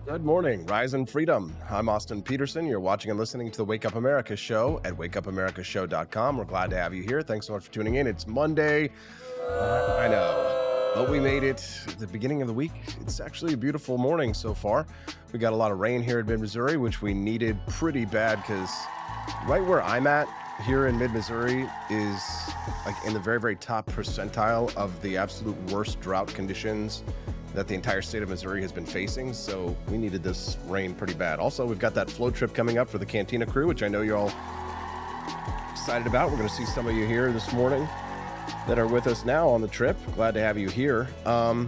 Good morning, Rise and Freedom. I'm Austin Peterson. You're watching and listening to the Wake Up America show at wakeupAmericaShow.com. We're glad to have you here. Thanks so much for tuning in. It's Monday. I know, but we made it at the beginning of the week. It's actually a beautiful morning so far. We got a lot of rain here in mid-Missouri, which we needed pretty bad because right where I'm at here in mid-Missouri is like in the very, very top percentile of the absolute worst drought conditions that the entire state of Missouri has been facing. So we needed this rain pretty bad. Also, we've got that float trip coming up for the Cantina crew, which I know you're all excited about. We're going to see some of you here this morning that are with us now on the trip. Glad to have you here. A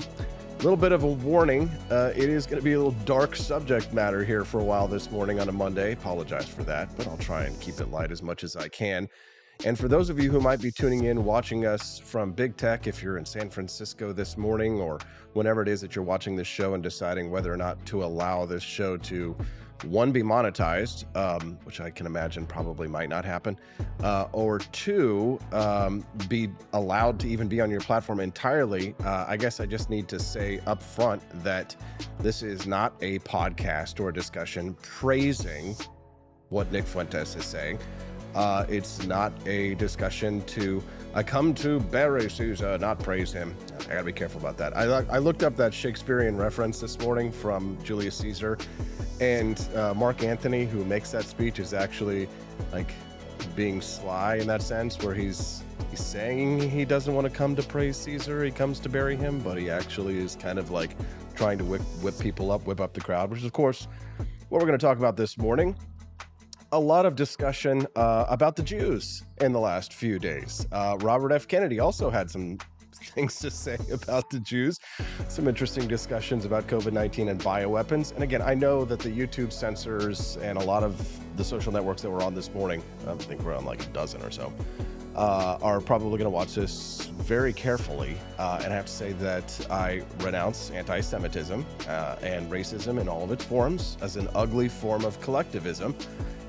little bit of a warning. It is going to be a little dark subject matter here for a while this morning on a Monday. Apologize for that, but I'll try and keep it light as much as I can. And for those of you who might be tuning in, watching us from Big Tech, if you're in San Francisco this morning or whenever it is that you're watching this show and deciding whether or not to allow this show to, one, be monetized, which I can imagine probably might not happen, or two, be allowed to even be on your platform entirely, I guess I just need to say up front that this is not a podcast or a discussion praising what Nick Fuentes is saying. It's not a discussion to, I come to bury Caesar, not praise him. I gotta be careful about that. I looked up that Shakespearean reference this morning from Julius Caesar, and Mark Antony, who makes that speech, is actually like being sly in that sense, where he's saying he doesn't want to come to praise Caesar, he comes to bury him, but he actually is kind of like trying to whip people up, whip up the crowd, which is of course what we're going to talk about this morning. A lot of discussion about the Jews in the last few days. Robert F. Kennedy also had some things to say about the Jews. Some interesting discussions about COVID-19 and bioweapons. And again, I know that the YouTube censors and a lot of the social networks that were on this morning, I think we're on like a dozen or so, are probably going to watch this very carefully. And I have to say that I renounce anti-Semitism and racism in all of its forms as an ugly form of collectivism.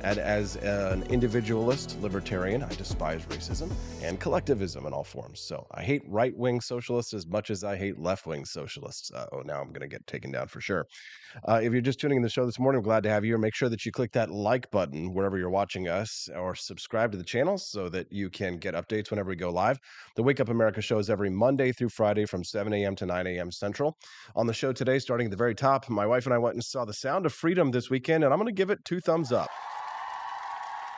And as an individualist libertarian, I despise racism and collectivism in all forms. So I hate right-wing socialists as much as I hate left-wing socialists. Now I'm going to get taken down for sure. If you're just tuning in the show this morning, I'm glad to have you here. Make sure that you click that like button wherever you're watching us, or subscribe to the channel so that you can get updates whenever we go live. The Wake Up America show is every Monday through Friday from 7 a.m. to 9 a.m. Central. On the show today, starting at the very top, my wife and I went and saw The Sound of Freedom this weekend, and I'm going to give it 2 thumbs up.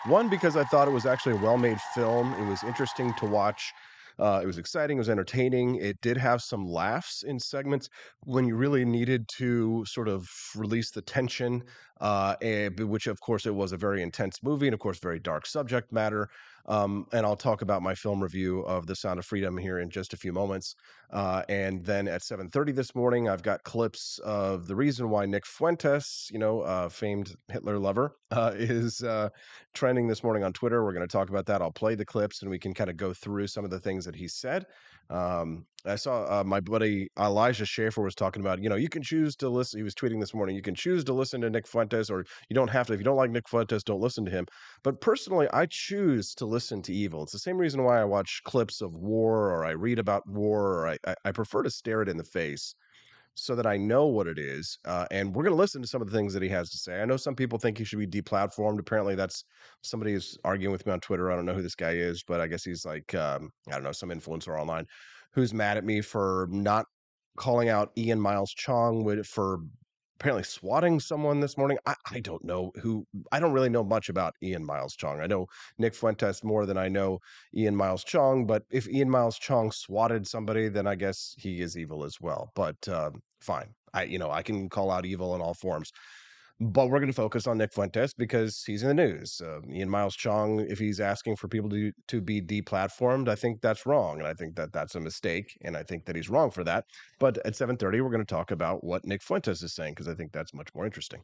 One, because I thought it was actually a well-made film. It was interesting to watch. It was exciting. It was entertaining. It did have some laughs in segments when you really needed to sort of release the tension, which, of course, it was a very intense movie and, of course, very dark subject matter. And I'll talk about my film review of The Sound of Freedom here in just a few moments. And then at 7:30 this morning, I've got clips of the reason why Nick Fuentes, famed Hitler lover, is trending this morning on Twitter. We're going to talk about that. I'll play the clips and we can kind of go through some of the things that he said. I saw my buddy Elijah Schaefer was talking about, you can choose to listen. He was tweeting this morning, you can choose to listen to Nick Fuentes, or you don't have to. If you don't like Nick Fuentes, don't listen to him. But personally, I choose to listen to evil. It's the same reason why I watch clips of war, or I read about war, or I prefer to stare it in the face so that I know what it is. And we're going to listen to some of the things that he has to say. I know some people think he should be deplatformed. Apparently that's somebody who's arguing with me on Twitter. I don't know who this guy is, but I guess he's like, I don't know, some influencer online who's mad at me for not calling out Ian Miles Chong for apparently swatting someone this morning. I don't know who. I don't really know much about Ian Miles Chong. I know Nick Fuentes more than I know Ian Miles Chong, but if Ian Miles Chong swatted somebody, then I guess he is evil as well. But fine. I can call out evil in all forms. But we're going to focus on Nick Fuentes because he's in the news. Ian Miles Chong, if he's asking for people to be deplatformed, I think that's wrong. And I think that that's a mistake. And I think that he's wrong for that. But at 7:30, we're going to talk about what Nick Fuentes is saying, because I think that's much more interesting.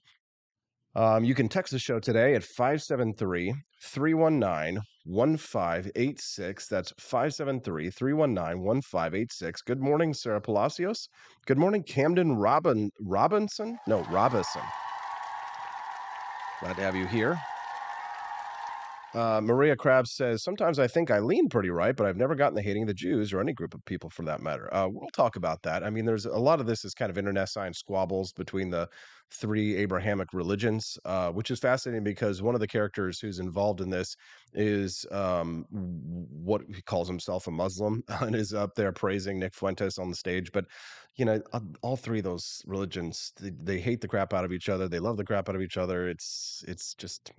You can text the show today at 573-319-1586. That's 573-319-1586. Good morning, Sarah Palacios. Good morning, Camden Robinson. Glad to have you here. Maria Krabs says, sometimes I think I lean pretty right, but I've never gotten the hating the Jews or any group of people for that matter. We'll talk about that. I mean, there's a lot of this is kind of internecine squabbles between the three Abrahamic religions, which is fascinating because one of the characters who's involved in this is what he calls himself a Muslim and is up there praising Nick Fuentes on the stage. But, all three of those religions, they hate the crap out of each other. They love the crap out of each other. It's just,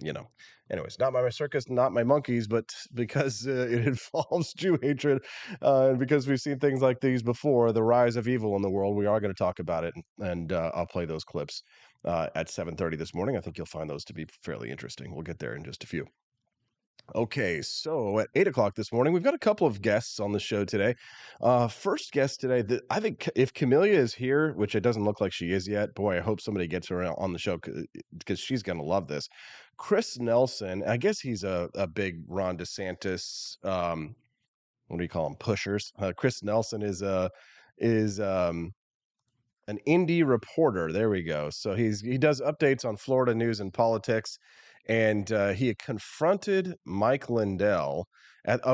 anyways, not my circus, not my monkeys, but because it involves Jew hatred, and because we've seen things like these before, the rise of evil in the world, we are going to talk about it, and I'll play those clips at 7:30 this morning. I think you'll find those to be fairly interesting. We'll get there in just a few. Okay, so at 8 o'clock this morning, we've got a couple of guests on the show today. First guest today, I think if Camellia is here, which it doesn't look like she is yet, boy, I hope somebody gets her on the show because she's going to love this. Chris Nelson, I guess he's a big Ron DeSantis, what do you call them, pushers. Chris Nelson is an indie reporter. There we go. So he does updates on Florida news and politics, and he had confronted Mike Lindell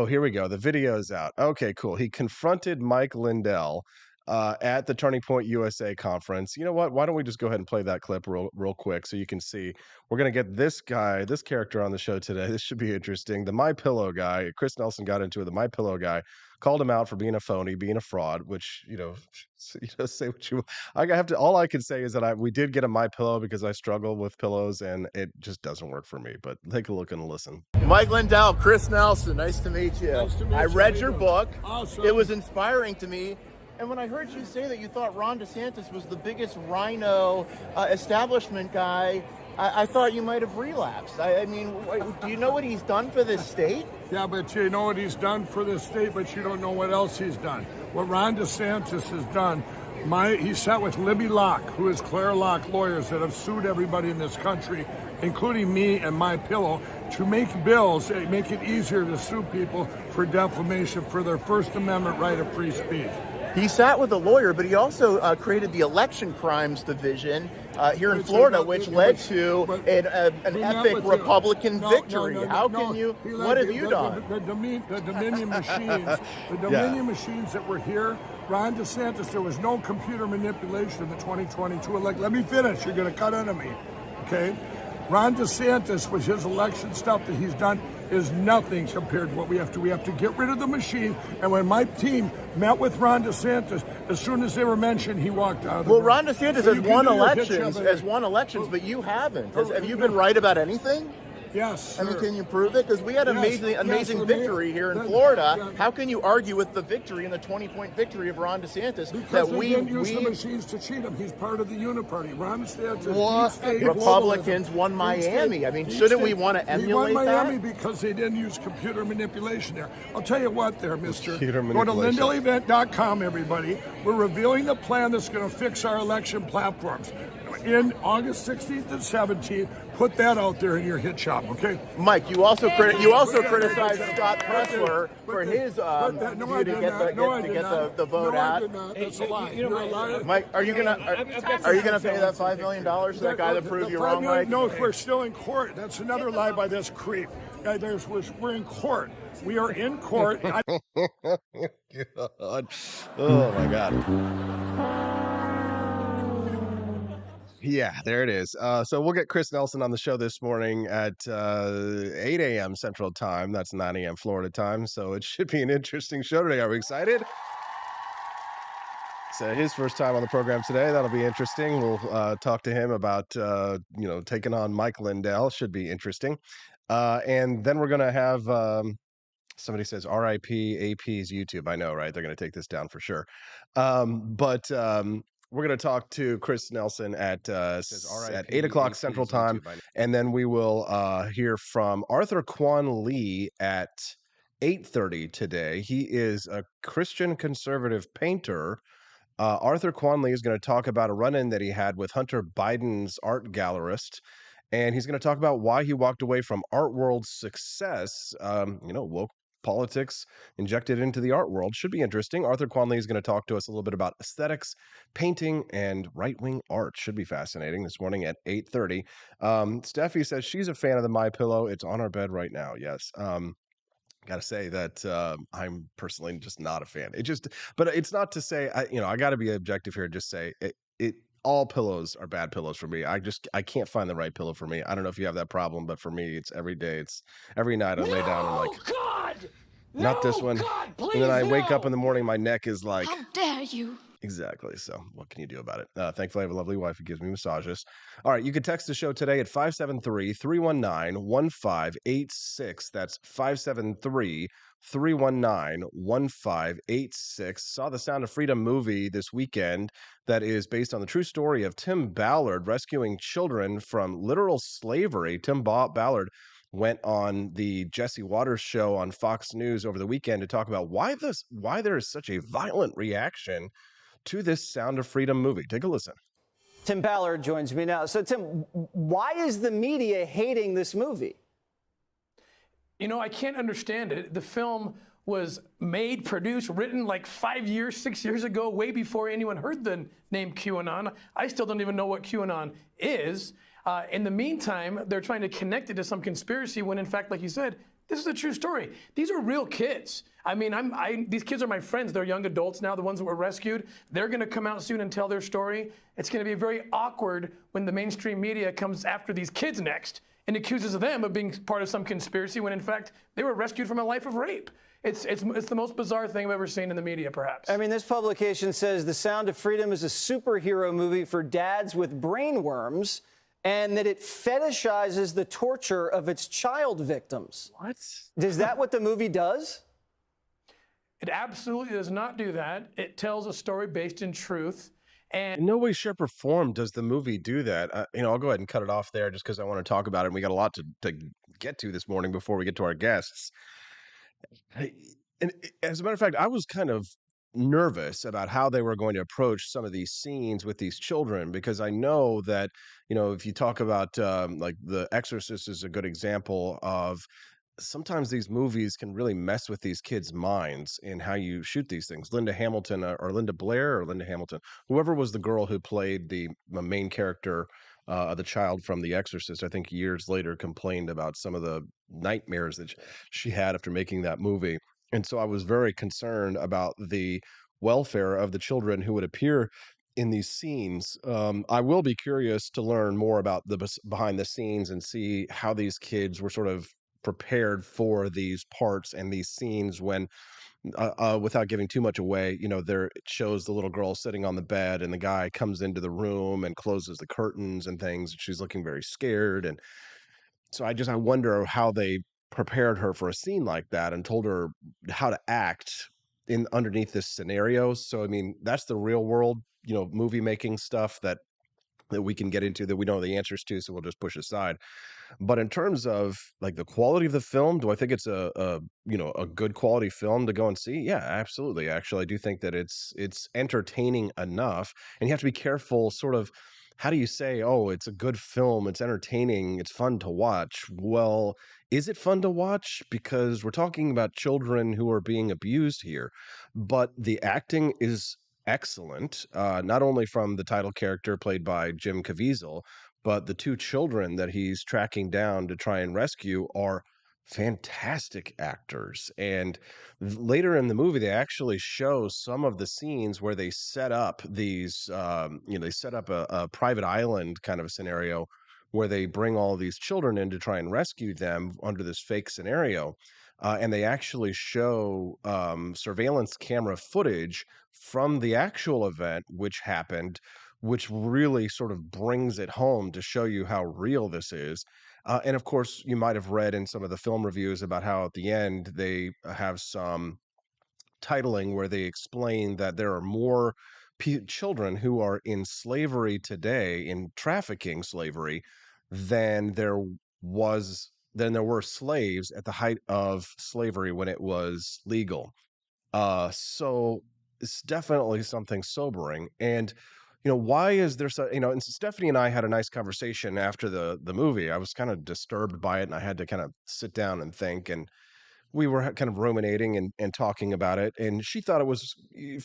here we go. The video is out. Okay, cool. He confronted Mike Lindell at the Turning Point USA conference. You know what? Why don't we just go ahead and play that clip real quick so you can see? We're gonna get this character on the show today. This should be interesting. The My Pillow guy, Chris Nelson got into it. The My Pillow guy called him out for being a phony, being a fraud. Which say what you. I have to. All I can say is that we did get a My Pillow because I struggle with pillows and it just doesn't work for me. But take a look and listen. Mike Lindell, Chris Nelson, nice to meet you. Nice to meet you. I read your book. Awesome. It was inspiring to me. And when I heard you say that you thought Ron DeSantis was the biggest rhino establishment guy, I thought you might have relapsed. I mean, do you know what he's done for this state? Yeah, but you know what he's done for this state, but you don't know what else he's done. What Ron DeSantis has done, he sat with Libby Locke, who is Claire Locke lawyers that have sued everybody in this country, including me and My Pillow, to make bills that make it easier to sue people for defamation for their First Amendment right of free speech. He sat with a lawyer, but he also created the Election Crimes Division here in Florida, which led to an epic Republican victory. What have you done? The Dominion machines, machines that were here, Ron DeSantis, there was no computer manipulation in the 2022 election. Let me finish. You're going to cut into me, okay? Ron DeSantis, with his election stuff that he's done, is nothing compared to what we have to. We have to get rid of the machine. And when my team met with Ron DeSantis, as soon as they were mentioned, he walked out of the room. Ron DeSantis has won elections, but you haven't. Have you been right about anything? Yes. I mean, can you prove it? Because we had an amazing victory here in Florida. Yeah. How can you argue with the victory and the 20-point victory of Ron DeSantis? Because we didn't use the machines to cheat him. He's part of the uniparty. Ron DeSantis. Republicans won Miami. I mean, shouldn't we want to emulate that? He won Miami because they didn't use computer manipulation there. I'll tell you what there, mister. Go to LindellEvent.com, everybody. We're revealing the plan that's going to fix our election platforms. In August 16th and 17th, put that out there in your hit shop, okay? Mike, you also criticized Scott Pressler for his view to get the vote out. I did not. That's a lie. You're a liar. Mike, are you gonna pay that $5 million to that guy that proved you wrong, Mike? No, we're still in court. That's another lie by this creep. We're in court. We are in court. God. Oh my God. Yeah, there it is. So we'll get Chris Nelson on the show this morning at 8 a.m. Central Time. That's 9 a.m. Florida time. So it should be an interesting show today. Are we excited? So his first time on the program today. That'll be interesting. We'll talk to him about, taking on Mike Lindell. Should be interesting. And then we're going to have somebody says RIP AP's YouTube. I know, right? They're going to take this down for sure. We're going to talk to Chris Nelson at 8 o'clock Central Time, and then we will hear from Arthur Quan Lee at 8:30 today. He is a Christian conservative painter. Arthur Quan Lee is going to talk about a run-in that he had with Hunter Biden's art gallerist, and he's going to talk about why he walked away from Art World's success, woke politics injected into the art world. Should be interesting. Arthur Quanley is going to talk to us a little bit about aesthetics, painting, and right-wing art. Should be fascinating this morning at 8:30. Steffi says she's a fan of the My Pillow. It's on our bed right now. Yes. Got to say that I'm personally just not a fan. But it's not to say I got to be objective here and just say it. All pillows are bad pillows for me. I can't find the right pillow for me. I don't know if you have that problem, but for me, it's every day. It's every night I lay down and like, God! not this one. God, please, and then I wake up no! in the morning, my neck is like, How dare you? exactly. So what can you do about it? Thankfully, I have a lovely wife who gives me massages. All right. You can text the show today at 573-319-1586. That's 573-319-1586. Saw the Sound of Freedom movie this weekend that is based on the true story of Tim Ballard rescuing children from literal slavery. Tim Ballard went on the Jesse Waters show on Fox News over the weekend to talk about why there is such a violent reaction to this Sound of Freedom movie. Take a listen. Tim Ballard joins me now. So, Tim, why is the media hating this movie? I can't understand it. The film was made, produced, written like 5 years, 6 years ago, way before anyone heard the name QAnon. I still don't even know what QAnon is. In the meantime, they're trying to connect it to some conspiracy when, in fact, like you said, this is a true story. These are real kids. I mean, these kids are my friends. They're young adults now, the ones that were rescued. They're going to come out soon and tell their story. It's going to be very awkward when the mainstream media comes after these kids next and accuses them of being part of some conspiracy when, in fact, they were rescued from a life of rape. It's the most bizarre thing I've ever seen in the media, perhaps. I mean, this publication says The Sound of Freedom is a superhero movie for dads with brain worms, and that it fetishizes the torture of its child victims. What? Is that what the movie does? It absolutely does not do that. It tells a story based in truth. And in no way, shape, or form does the movie do that. I'll go ahead and cut it off there just because I want to talk about it. And we got a lot to get to this morning before we get to our guests. And as a matter of fact, I was kind of nervous about how they were going to approach some of these scenes with these children, because I know that, if you talk about like The Exorcist is a good example of sometimes these movies can really mess with these kids' minds in how you shoot these things. Linda Hamilton or Linda Blair or Linda Hamilton, whoever was the girl who played the main character, the child from The Exorcist, I think years later complained about some of the nightmares that she had after making that movie. And so I was very concerned about the welfare of the children who would appear in these scenes. I will be curious to learn more about the behind the scenes and see how these kids were sort of prepared for these parts and these scenes when without giving too much away, there it shows the little girl sitting on the bed and the guy comes into the room and closes the curtains and things. She's looking very scared. And so I wonder how they prepared her for a scene like that and told her how to act in underneath this scenario. So, I mean, that's the real world, movie making stuff that we can get into that we don't know the answers to. So we'll just push aside. But in terms of like the quality of the film, do I think it's a good quality film to go and see? Yeah, absolutely. Actually, I do think that it's entertaining enough, and you have to be careful. Sort of, how do you say, oh, it's a good film, it's entertaining, it's fun to watch? Well, is it fun to watch? Because we're talking about children who are being abused here, but the acting is excellent, not only from the title character played by Jim Caviezel, but the two children that he's tracking down to try and rescue are fantastic actors. And later in the movie, they actually show some of the scenes where they set up these, they set up a private island kind of a scenario where they bring all these children in to try and rescue them under this fake scenario. And they actually show surveillance camera footage from the actual event, which happened, which really sort of brings it home to show you how real this is. And of course, you might have read in some of the film reviews about how at the end they have some titling where they explain that there are more children who are in slavery today, in trafficking slavery, than there were slaves at the height of slavery when it was legal. So it's definitely something sobering. And why is there so, and Stephanie and I had a nice conversation after the movie. I was kind of disturbed by it and I had to kind of sit down and think. And we were kind of ruminating and talking about it, and she thought it was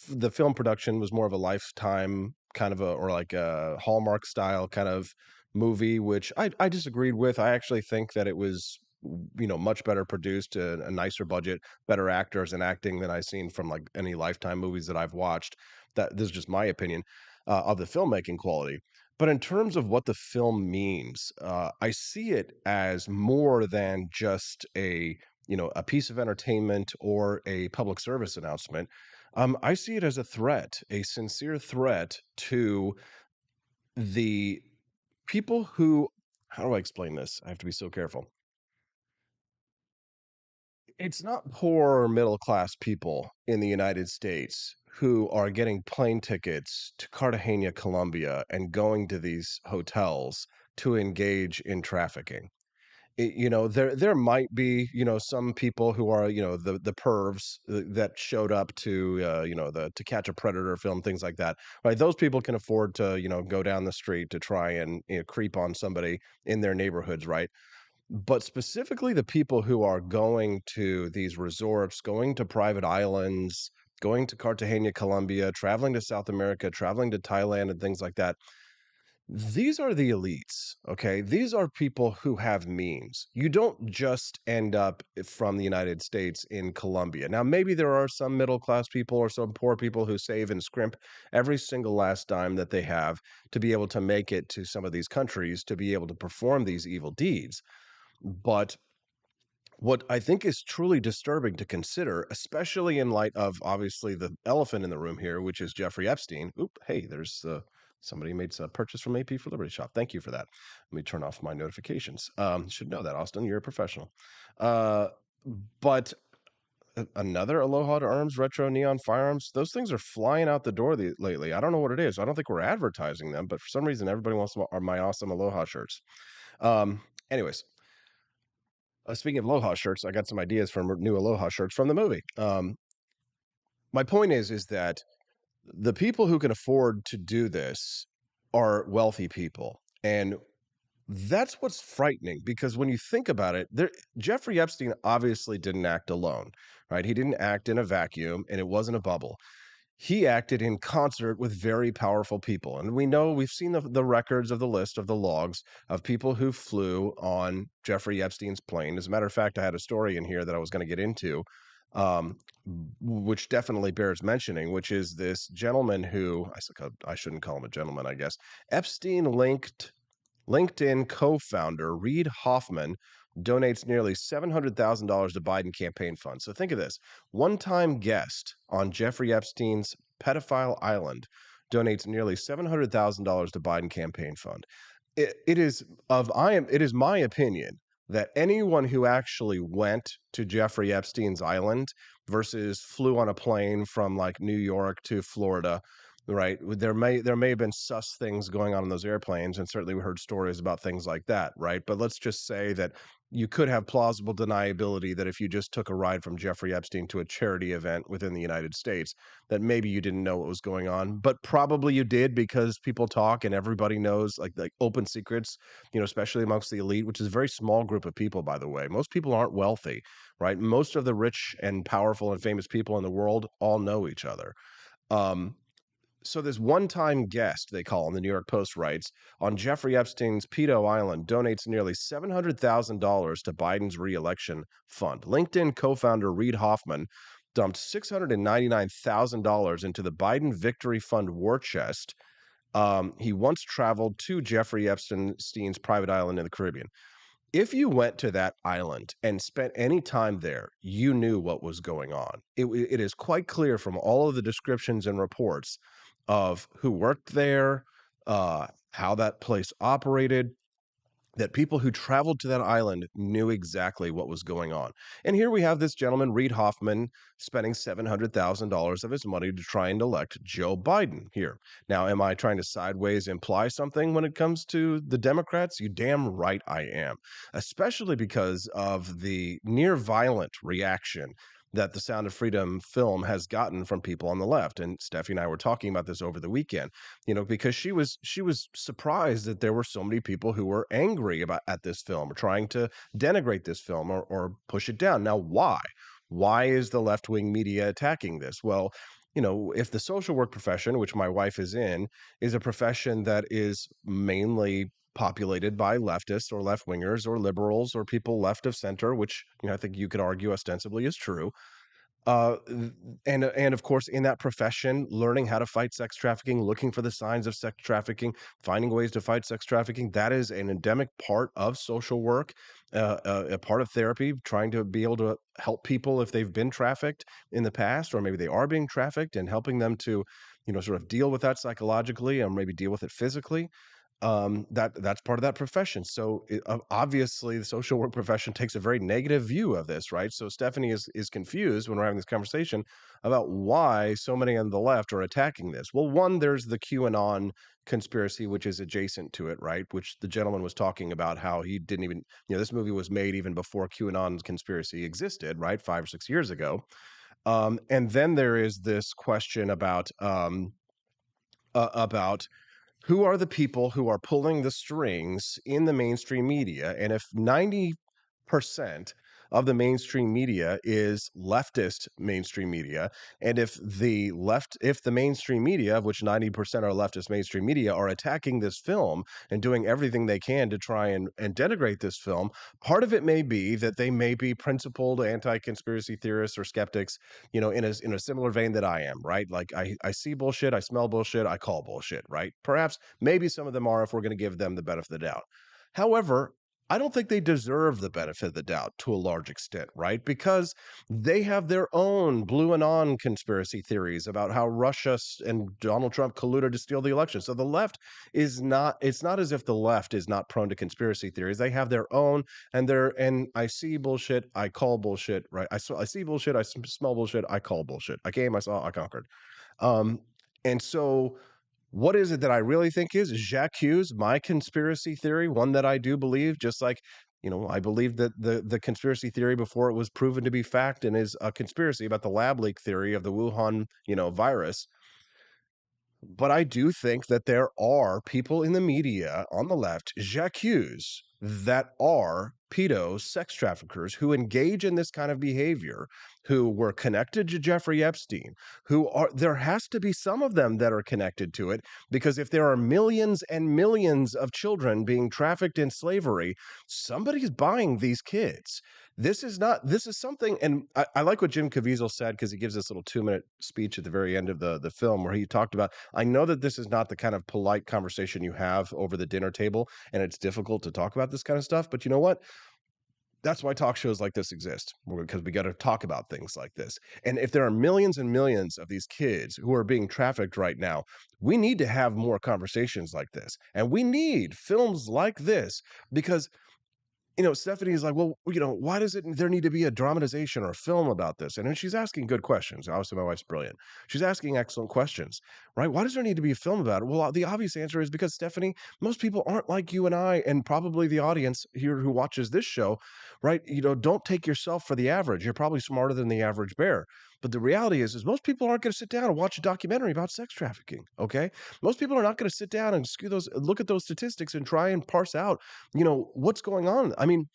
the film production was more of a Lifetime kind of or like a Hallmark style kind of movie, which I disagreed with. I actually think that it was much better produced, a nicer budget, better actors and acting than I've seen from like any Lifetime movies that I've watched. That this is just my opinion of the filmmaking quality. But in terms of what the film means, I see it as more than just a piece of entertainment or a public service announcement. I see it as a threat, a sincere threat to the people who, how do I explain this? I have to be so careful. It's not poor or middle class people in the United States who are getting plane tickets to Cartagena, Colombia, and going to these hotels to engage in trafficking. There might be some people who are the pervs that showed up to the To Catch a Predator film, things like that, right? Those people can afford to go down the street to try and creep on somebody in their neighborhoods, right? But specifically the people who are going to these resorts, going to private islands, going to Cartagena, Colombia, traveling to South America, traveling to Thailand and things like that, these are the elites, okay? These are people who have means. You don't just end up from the United States in Colombia. Now, maybe there are some middle class people or some poor people who save and scrimp every single last dime that they have to be able to make it to some of these countries to be able to perform these evil deeds. But what I think is truly disturbing to consider, especially in light of obviously the elephant in the room here, which is Jeffrey Epstein. Oop, hey, there's somebody made a purchase from AP for Liberty Shop. Thank you for that. Let me turn off my notifications. Should know that, Austin. You're a professional. But another Aloha to Arms retro neon firearms. Those things are flying out the door lately. I don't know what it is. I don't think we're advertising them, but for some reason, everybody wants my awesome Aloha shirts. Anyways, speaking of Aloha shirts, I got some ideas for new Aloha shirts from the movie. My point is that the people who can afford to do this are wealthy people, and that's what's frightening because when you think about it, Jeffrey Epstein obviously didn't act alone, right? He didn't act in a vacuum, and it wasn't a bubble. He acted in concert with very powerful people. And we know we've seen the records of the list of the logs of people who flew on Jeffrey Epstein's plane. As a matter of fact, I had a story in here that I was going to get into, um, which definitely bears mentioning, which is this gentleman who I shouldn't call him a gentleman, I guess. Epstein linked LinkedIn co-founder Reid Hoffman donates nearly $700,000 to Biden campaign funds. So think of this. One-time guest on Jeffrey Epstein's pedophile island donates nearly $700,000 to Biden campaign fund. It is my opinion that anyone who actually went to Jeffrey Epstein's island versus flew on a plane from like New York to Florida, right? There may have been sus things going on in those airplanes, and certainly we heard stories about things like that, right? But let's just say that you could have plausible deniability that if you just took a ride from Jeffrey Epstein to a charity event within the United States, that maybe you didn't know what was going on, but probably you did because people talk and everybody knows like open secrets, especially amongst the elite, which is a very small group of people, by the way. Most people aren't wealthy, right? Most of the rich and powerful and famous people in the world all know each other. So this one-time guest, they call him, the New York Post writes, on Jeffrey Epstein's pedo island donates nearly $700,000 to Biden's re-election fund. LinkedIn co-founder Reid Hoffman dumped $699,000 into the Biden Victory Fund war chest. He once traveled to Jeffrey Epstein's private island in the Caribbean. If you went to that island and spent any time there, you knew what was going on. It is quite clear from all of the descriptions and reports of who worked there, how that place operated, that people who traveled to that island knew exactly what was going on. And here we have this gentleman, Reid Hoffman, spending $700,000 of his money to try and elect Joe Biden here. Now, am I trying to sideways imply something when it comes to the Democrats? You damn right I am, especially because of the near violent reaction that the Sound of Freedom film has gotten from people on the left. And Steffi and I were talking about this over the weekend, because she was surprised that there were so many people who were angry at this film, or trying to denigrate this film, or push it down. Now, why? Why is the left-wing media attacking this? Well, if the social work profession, which my wife is a profession that is mainly populated by leftists or left wingers or liberals or people left of center, which I think you could argue ostensibly is true. Th and of course, in that profession, learning how to fight sex trafficking, looking for the signs of sex trafficking, finding ways to fight sex trafficking, that is an endemic part of social work, a part of therapy, trying to be able to help people if they've been trafficked in the past, or maybe they are being trafficked, and helping them to, sort of deal with that psychologically, or maybe deal with it physically. That's part of that profession. So obviously, the social work profession takes a very negative view of this, right? So Stephanie is confused when we're having this conversation about why so many on the left are attacking this. Well, one, there's the QAnon conspiracy, which is adjacent to it, right? Which the gentleman was talking about, how he didn't even, this movie was made even before QAnon conspiracy existed, right? 5 or 6 years ago. And then there is this question about who are the people who are pulling the strings in the mainstream media? And if 90% of the mainstream media is leftist mainstream media, and if the mainstream media, of which 90% are leftist mainstream media, are attacking this film and doing everything they can to try and denigrate this film, part of it may be that they may be principled anti-conspiracy theorists or skeptics, in a similar vein that I am, right? Like I see bullshit, I smell bullshit, I call bullshit, right? Perhaps maybe some of them are, if we're going to give them the benefit of the doubt. However, I don't think they deserve the benefit of the doubt to a large extent, right? Because they have their own blue anon conspiracy theories about how Russia and Donald Trump colluded to steal the election. So the left it's not as if the left is not prone to conspiracy theories. They have their own, and I see bullshit, I call bullshit, right? I see bullshit, I smell bullshit, I call bullshit. I came, I saw, I conquered. Um, and so what is it that I really think is Jacques Hughes, my conspiracy theory, one that I do believe, just like, I believe that the conspiracy theory before it was proven to be fact, and is a conspiracy about the lab leak theory of the Wuhan, virus. But I do think that there are people in the media on the left, Jacques Hughes, that are pedos, sex traffickers, who engage in this kind of behavior, who were connected to Jeffrey Epstein, there has to be some of them that are connected to it, because if there are millions and millions of children being trafficked in slavery, somebody's buying these kids. This is something, and I like what Jim Caviezel said, because he gives this little 2-minute speech at the very end of the film, where he talked about, I know that this is not the kind of polite conversation you have over the dinner table, and it's difficult to talk about this kind of stuff, but you know what? That's why talk shows like this exist, because we got to talk about things like this. And if there are millions and millions of these kids who are being trafficked right now, we need to have more conversations like this. And we need films like this, because Stephanie's like, well, why does there need to be a dramatization or a film about this? And then she's asking good questions. Obviously, my wife's brilliant. She's asking excellent questions, right? Why does there need to be a film about it? Well, the obvious answer is because, Stephanie, most people aren't like you and I, and probably the audience here who watches this show, right? Don't take yourself for the average. You're probably smarter than the average bear. But the reality is most people aren't going to sit down and watch a documentary about sex trafficking, okay? Most people are not going to sit down and look at those statistics and try and parse out, what's going on. I mean,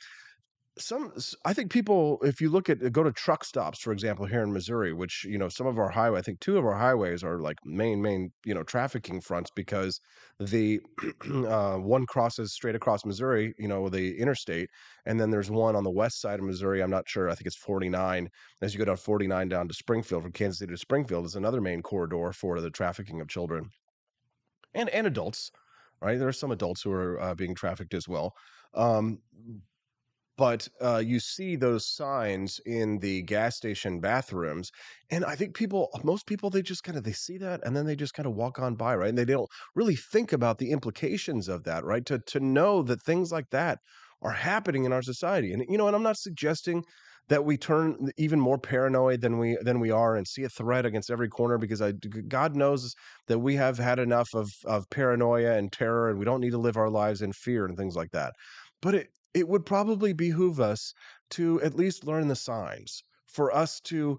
I think people, if you go to truck stops, for example, here in Missouri, which, some of our highway, I think 2 of our highways are like main, trafficking fronts, because the one crosses straight across Missouri, the interstate. And then there's one on the west side of Missouri. I'm not sure. I think it's 49. As you go down 49 down to Springfield, from Kansas City to Springfield, is another main corridor for the trafficking of children and adults, right? There are some adults who are being trafficked as well. Um, but you see those signs in the gas station bathrooms, and I think most people, they just they see that, and then they just kind of walk on by, right? And they don't really think about the implications of that, right? To know that things like that are happening in our society, and and I'm not suggesting that we turn even more paranoid than we are, and see a threat against every corner, because God knows that we have had enough of paranoia and terror, and we don't need to live our lives in fear and things like that. But it would probably behoove us to at least learn the signs, for us to,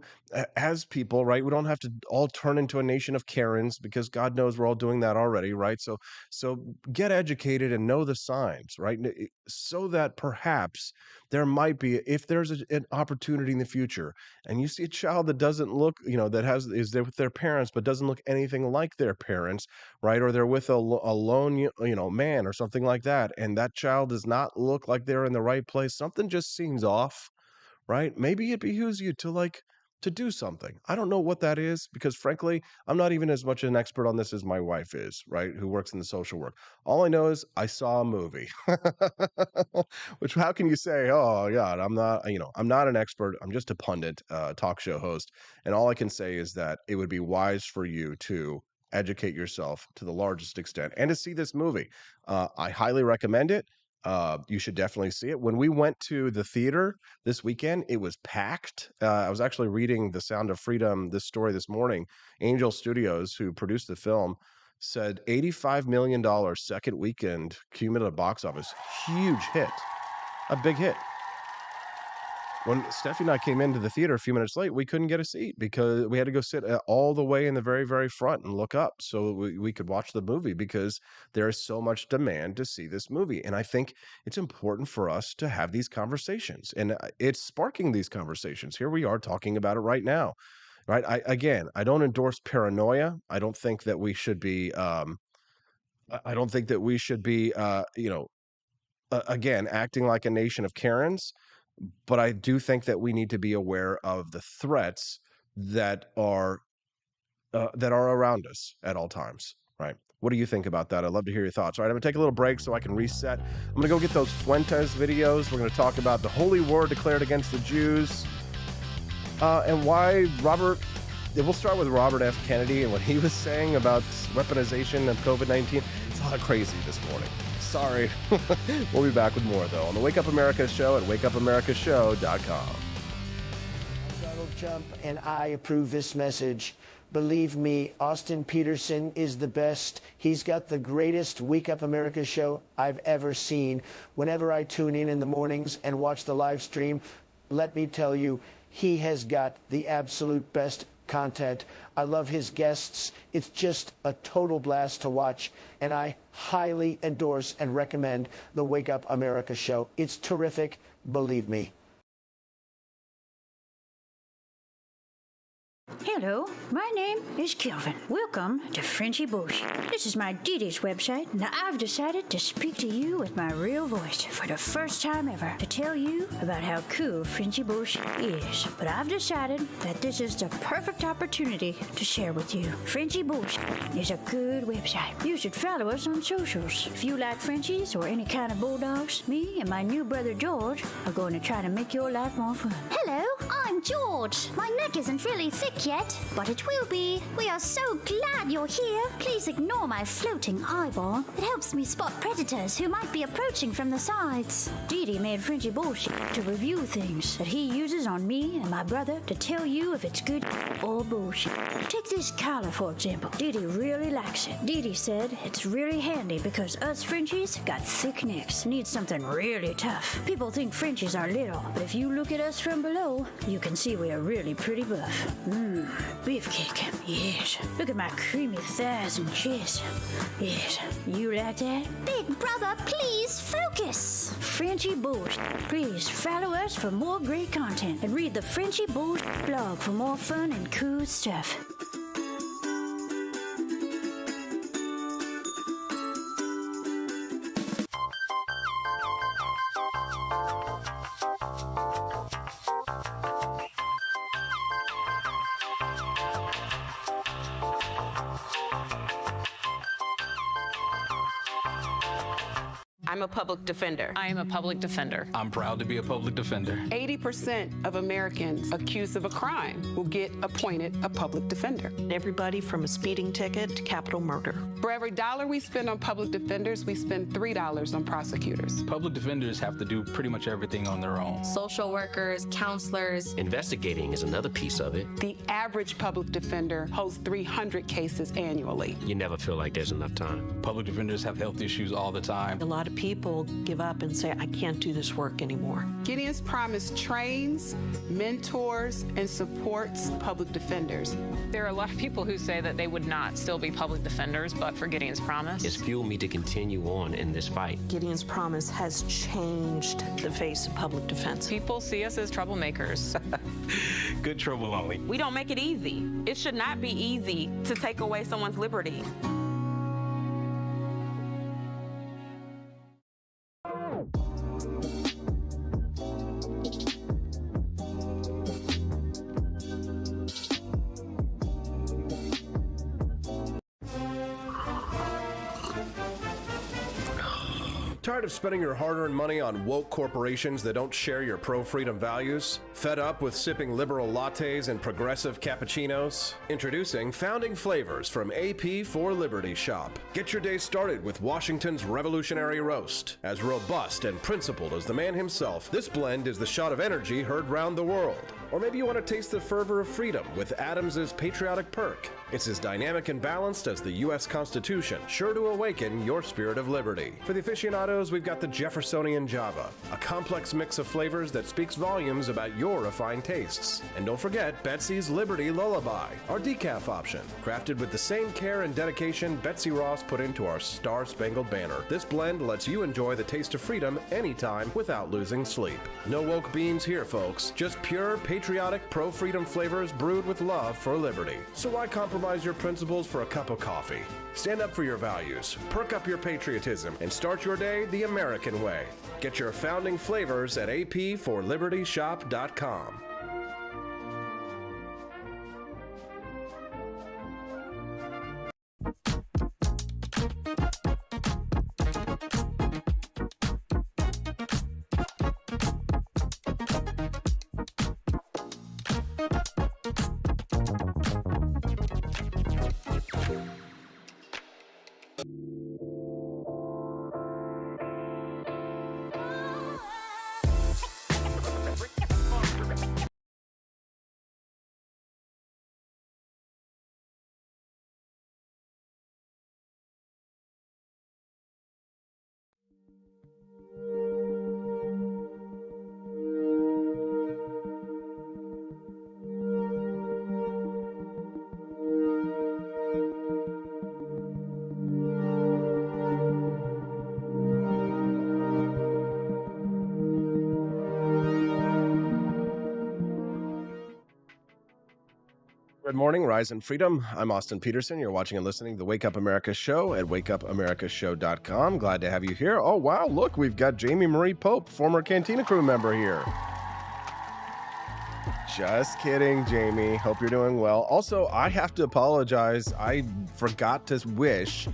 as people, right? We don't have to all turn into a nation of Karens, because God knows we're all doing that already, right? So get educated and know the signs, right? So that perhaps there might be, if there's an opportunity in the future, and you see a child that doesn't look, that is there with their parents, but doesn't look anything like their parents, right? Or they're with a lone, man or something like that, and that child does not look like they're in the right place. Something just seems off, right? Maybe it behooves you to do something. I don't know what that is, because frankly, I'm not even as much an expert on this as my wife is, right? Who works in the social work. All I know is I saw a movie. Which, how can you say, oh God, I'm not an expert. I'm just a pundit, talk show host. And all I can say is that it would be wise for you to educate yourself to the largest extent and to see this movie. I highly recommend it. You should definitely see it. When we went to the theater this weekend, it was packed. I was actually reading The Sound of Freedom, this story this morning. Angel Studios, who produced the film, said $85 million second weekend cumulative box office. Huge hit. A big hit. When Steffi and I came into the theater a few minutes late, we couldn't get a seat because we had to go sit all the way in the very, very front and look up so we could watch the movie, because there is so much demand to see this movie. And I think it's important for us to have these conversations, and it's sparking these conversations. Here we are talking about it right now, right? I don't endorse paranoia. I don't think that we should be, again, acting like a nation of Karens. But I do think that we need to be aware of the threats that are around us at all times, right? What do you think about that? I'd love to hear your thoughts. All right, I'm going to take a little break so I can reset. I'm going to go get those Fuentes videos. We're going to talk about the holy war declared against the Jews, and why we'll start with Robert F. Kennedy and what he was saying about weaponization of COVID-19. It's a lot of crazy this morning. Sorry. We'll be back with more, though, on the Wake Up America Show at wakeupAmericaShow.com. Donald Trump, and I approve this message. Believe me, Austin Peterson is the best. He's got the greatest Wake Up America show I've ever seen. Whenever I tune in the mornings and watch the live stream, let me tell you, he has got the absolute best content. I love his guests. It's just a total blast to watch, and I highly endorse and recommend the Wake Up America show. It's terrific, believe me. Hello, my name is Kelvin. Welcome to Frenchy Bush. This is my Didi's website. Now I've decided to speak to you with my real voice for the first time ever to tell you about how cool Frenchy Bush is. But I've decided that this is the perfect opportunity to share with you. Frenchy Bush is a good website. You should follow us on socials. If you like Frenchies or any kind of bulldogs, me and my new brother George are going to try to make your life more fun. Hello, I'm George. My neck isn't really thick yet, but it will be. We are so glad you're here. Please ignore my floating eyeball. It helps me spot predators who might be approaching from the sides. Didi made Frenchy Bullshit to review things that he uses on me and my brother to tell you if it's good or bullshit. Take this collar, for example. Didi really likes it. Didi said it's really handy because us Frenchies got thick necks. Need something really tough. People think Frenchies are little, but if you look at us from below, you can see we are really pretty buff. Beefcake. Yes. Look at my creamy thighs and chest. Yes. You like that? Big brother, please focus. Frenchy Bullshit. Please follow us for more great content and read the Frenchy Bullshit blog for more fun and cool stuff. I'm a public defender. I am a public defender. I'm proud to be a public defender. 80% of Americans accused of a crime will get appointed a public defender. Everybody from a speeding ticket to capital murder. For every dollar we spend on public defenders, we spend $3 on prosecutors. Public defenders have to do pretty much everything on their own. Social workers, counselors. Investigating is another piece of it. The average public defender holds 300 cases annually. You never feel like there's enough time. Public defenders have health issues all the time. A lot of people give up and say, I can't do this work anymore. Gideon's Promise trains, mentors, and supports public defenders. There are a lot of people who say that they would not still be public defenders, but for Gideon's Promise. It's fueled me to continue on in this fight. Gideon's Promise has changed the face of public defense. People see us as troublemakers. Good trouble only. We don't make it easy. It should not be easy to take away someone's liberty. Tired of spending your hard-earned money on woke corporations that don't share your pro-freedom values? Fed up with sipping liberal lattes and progressive cappuccinos? Introducing Founding Flavors from AP for Liberty Shop. Get your day started with Washington's Revolutionary Roast. As robust and principled as the man himself, this blend is the shot of energy heard round the world. Or maybe you want to taste the fervor of freedom with Adams's Patriotic Perk. It's as dynamic and balanced as the U.S. Constitution, sure to awaken your spirit of liberty. For the aficionados, we've got the Jeffersonian Java, a complex mix of flavors that speaks volumes about your refined tastes. And don't forget Betsy's Liberty Lullaby, our decaf option, crafted with the same care and dedication Betsy Ross put into our Star-Spangled Banner. This blend lets you enjoy the taste of freedom anytime without losing sleep. No woke beans here, folks. Just pure, patriotic, pro-freedom flavors brewed with love for liberty. So why compromise your principles for a cup of coffee? Stand up for your values, perk up your patriotism, and start your day the American way. Get your Founding Flavors at apforlibertyshop.com. Good morning, Rise and Freedom. I'm Austin Peterson. You're watching and listening to the Wake Up America show at wakeupAmericaShow.com. Glad to have you here. Oh, wow, look, we've got Jamie Marie Pope, former Cantina crew member here. Just kidding, Jamie. Hope you're doing well. Also, I have to apologize. I forgot to wish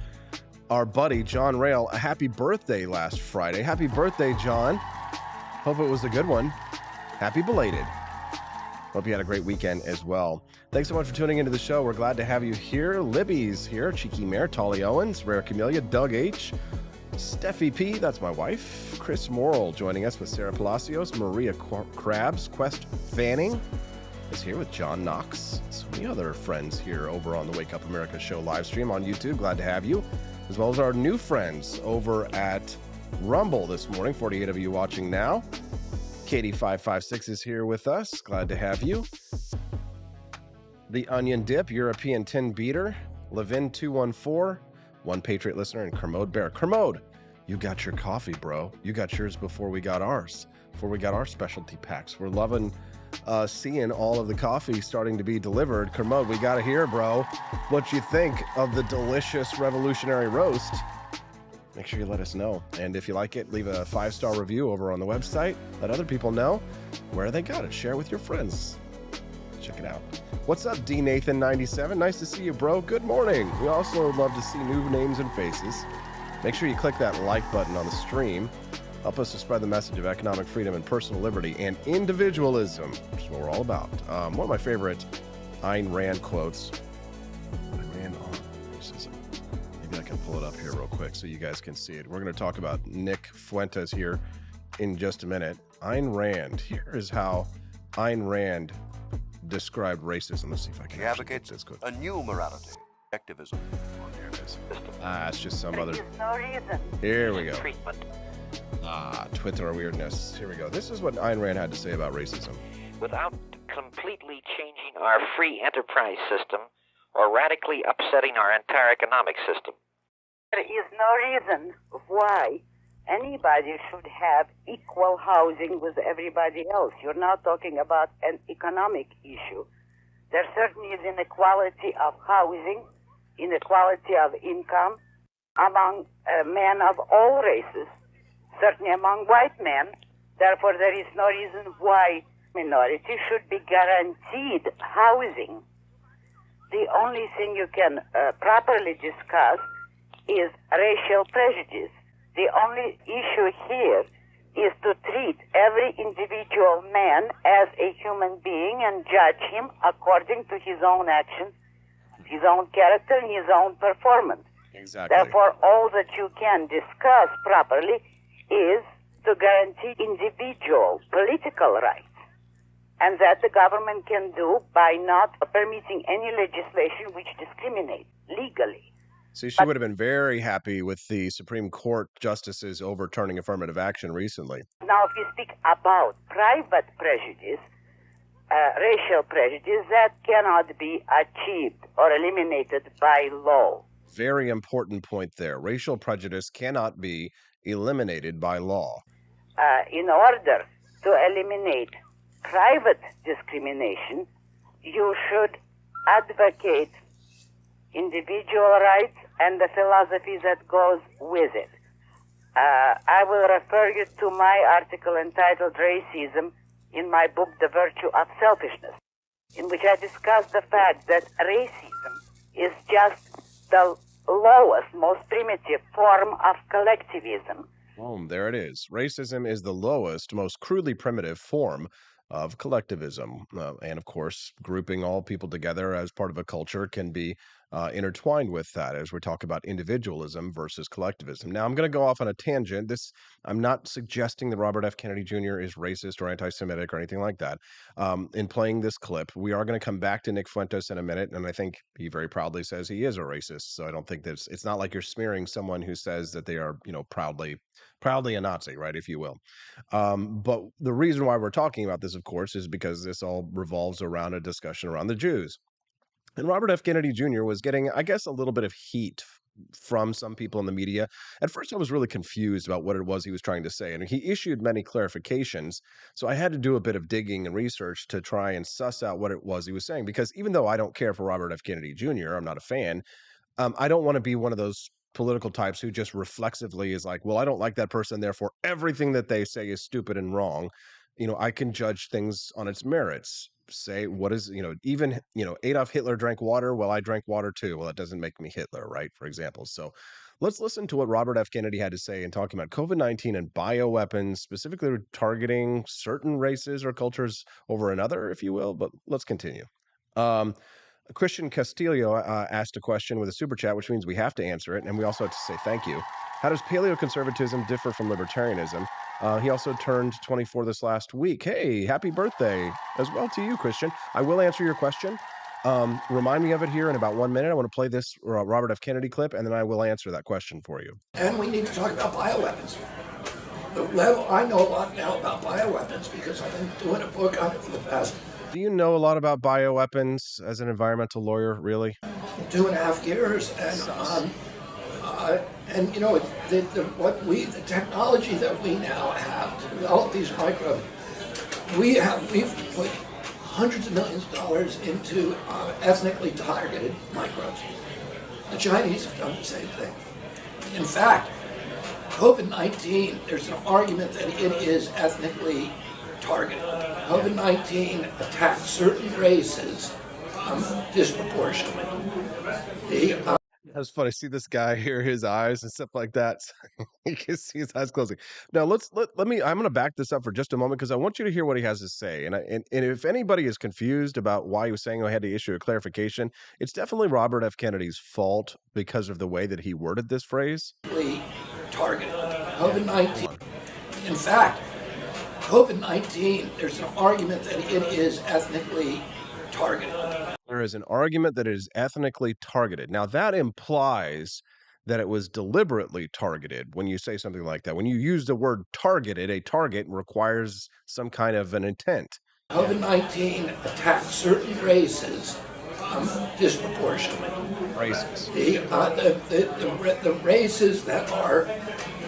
our buddy, John Rail, a happy birthday last Friday. Happy birthday, John. Hope it was a good one. Happy belated. Hope you had a great weekend as well. Thanks so much for tuning into the show. We're glad to have you here. Libby's here, Cheeky Mare, Tolly Owens, Rare Camellia, Doug H, Steffi P, that's my wife, Chris Morrill joining us with Sarah Palacios, Maria Krabs, Quest Fanning is here with John Knox. So many other friends here over on the Wake Up America show live stream on YouTube. Glad to have you, as well as our new friends over at Rumble this morning. 48 of you watching now. Katie556 is here with us. Glad to have you. The Onion Dip, European Tin Beater, Levin214, One Patriot Listener, and Kermode Bear. Kermode, you got your coffee, bro. You got yours before we got ours, before we got our specialty packs. We're loving seeing all of the coffee starting to be delivered. Kermode, we got to hear, bro, what you think of the delicious Revolutionary Roast. Make sure you let us know. And if you like it, leave a 5-star review over on the website. Let other people know where they got it. Share with your friends. Check it out. What's up, D Nathan 97? Nice to see you, bro. Good morning. We also would love to see new names and faces. Make sure you click that like button on the stream. Help us to spread the message of economic freedom and personal liberty and individualism, which is what we're all about. One of my favorite Ayn Rand quotes. Maybe I can pull it up here real quick so you guys can see it. We're going to talk about Nick Fuentes here in just a minute. Ayn Rand. Here is how Ayn Rand described racism. Let's see if I can. He advocates a new morality, activism. There it is. It's just some other. There's no reason. Here we go. Treatment. Twitter weirdness. Here we go. This is what Ayn Rand had to say about racism. Without completely changing our free enterprise system or radically upsetting our entire economic system. There is no reason why anybody should have equal housing with everybody else. You're not talking about an economic issue. There certainly is inequality of housing, inequality of income among men of all races, certainly among white men. Therefore, there is no reason why minorities should be guaranteed housing. The only thing you can properly discuss is racial prejudice. The only issue here is to treat every individual man as a human being and judge him according to his own actions, his own character, and his own performance. Exactly. Therefore, all that you can discuss properly is to guarantee individual political rights. And that the government can do by not permitting any legislation which discriminates legally. See, she would have been very happy with the Supreme Court justices overturning affirmative action recently. Now, if you speak about private prejudice, racial prejudice, that cannot be achieved or eliminated by law. Very important point there. Racial prejudice cannot be eliminated by law. In order to eliminate private discrimination, you should advocate individual rights and the philosophy that goes with it. I will refer you to my article entitled Racism in my book, The Virtue of Selfishness, in which I discuss the fact that racism is just the lowest, most primitive form of collectivism. Boom, there it is. Racism is the lowest, most crudely primitive form of collectivism. And of course, grouping all people together as part of a culture can be intertwined with that as we talk about individualism versus collectivism. Now, I'm going to go off on a tangent. I'm not suggesting that Robert F. Kennedy Jr. is racist or anti-Semitic or anything like that. In playing this clip, we are going to come back to Nick Fuentes in a minute, and I think he very proudly says he is a racist. So I don't think it's not like you're smearing someone who says that they are, proudly a Nazi, right, if you will. But the reason why we're talking about this, of course, is because this all revolves around a discussion around the Jews. And Robert F. Kennedy Jr. was getting, I guess, a little bit of heat from some people in the media. At first, I was really confused about what it was he was trying to say, and he issued many clarifications. So I had to do a bit of digging and research to try and suss out what it was he was saying, because even though I don't care for Robert F. Kennedy Jr., I'm not a fan, I don't want to be one of those political types who just reflexively is like, well, I don't like that person, therefore everything that they say is stupid and wrong. I can judge things on its merits. Say what is, even, Adolf Hitler drank water. Well, I drank water too. Well, that doesn't make me Hitler, right? For example. So let's listen to what Robert F. Kennedy had to say in talking about COVID-19 and bioweapons, specifically targeting certain races or cultures over another, if you will. But let's continue. Christian Castillo asked a question with a super chat, which means we have to answer it. And we also have to say thank you. How does paleoconservatism differ from libertarianism? He also turned 24 this last week. Hey, happy birthday as well to you, Christian. I will answer your question. Remind me of it here in about 1 minute. I want to play this Robert F. Kennedy clip, and then I will answer that question for you. And we need to talk about bioweapons. I know a lot now about bioweapons because I've been doing a book on it for the past. Do you know a lot about bioweapons as an environmental lawyer, really? 2.5 years, and the technology that we now have to develop these microbes, we've put hundreds of millions of dollars into ethnically targeted microbes. The Chinese have done the same thing. In fact, COVID-19, there's an argument that it is ethnically targeted. COVID-19 attacks certain races disproportionately. That's funny. See this guy here, his eyes and stuff like that. You can see his eyes closing. Now let me. I'm going to back this up for just a moment because I want you to hear what he has to say. And if anybody is confused about why he was saying I had to issue a clarification, it's definitely Robert F. Kennedy's fault because of the way that he worded this phrase. Targeted COVID-19. In fact, COVID-19. There's an argument that it is ethnically targeted. There is an argument that it is ethnically targeted. Now, that implies that it was deliberately targeted when you say something like that. When you use the word targeted, a target requires some kind of an intent. COVID-19 attacked certain races disproportionately. Races. The races that are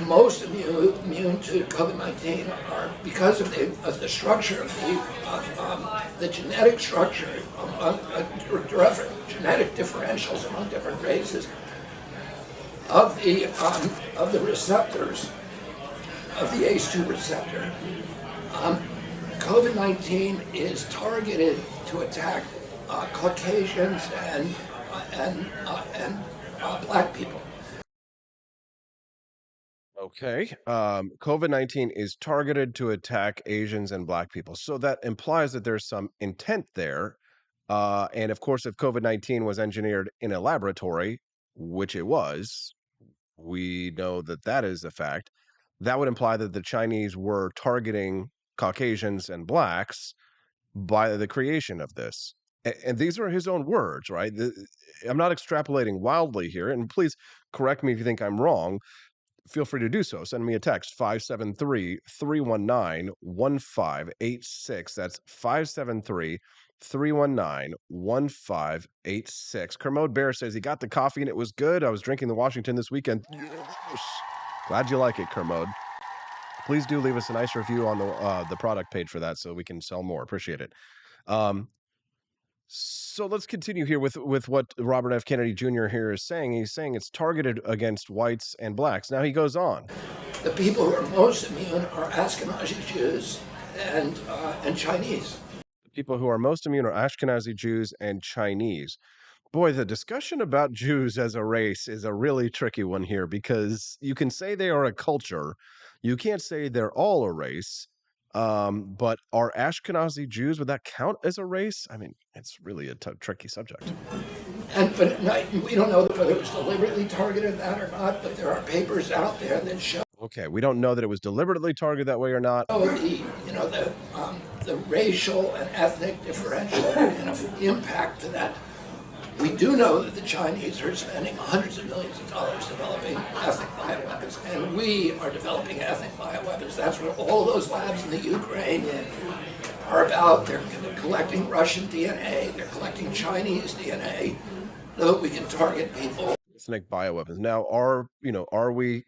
most immune to COVID-19 are because of the structure of the genetic structure, genetic differentials among different races of the receptors of the ACE2 receptor. COVID-19 is targeted to attack Caucasians and black people. Okay. COVID-19 is targeted to attack Asians and black people. So that implies that there's some intent there. And of course, if COVID-19 was engineered in a laboratory, which it was, we know that that is a fact. That would imply that the Chinese were targeting Caucasians and blacks by the creation of this. And these are his own words, right? I'm not extrapolating wildly here. And please correct me if you think I'm wrong. Feel free to do so. Send me a text, 573-319-1586. That's 573-319-1586. Kermode Bear says he got the coffee and it was good. I was drinking the Washington this weekend. Yes. Glad you like it, Kermode. Please do leave us a nice review on the product page for that so we can sell more. Appreciate it. So let's continue here with what Robert F. Kennedy Jr. here is saying. He's saying it's targeted against whites and blacks. Now he goes on. The people who are most immune are Ashkenazi Jews and Chinese. The people who are most immune are Ashkenazi Jews and Chinese. Boy, the discussion about Jews as a race is a really tricky one here because you can say they are a culture. You can't say they're all a race. But are Ashkenazi Jews, would that count as a race? I mean, it's really a tricky subject. But we don't know whether it was deliberately targeted that or not, but there are papers out there that show. Okay, we don't know that it was deliberately targeted that way or not. The racial and ethnic differential impact to that. We do know that the Chinese are spending hundreds of millions of dollars developing ethnic bioweapons, and we are developing ethnic bioweapons. That's what all those labs in the Ukraine are about. They're collecting Russian DNA, they're collecting Chinese DNA, so that we can target people. Ethnic bioweapons. Now, are we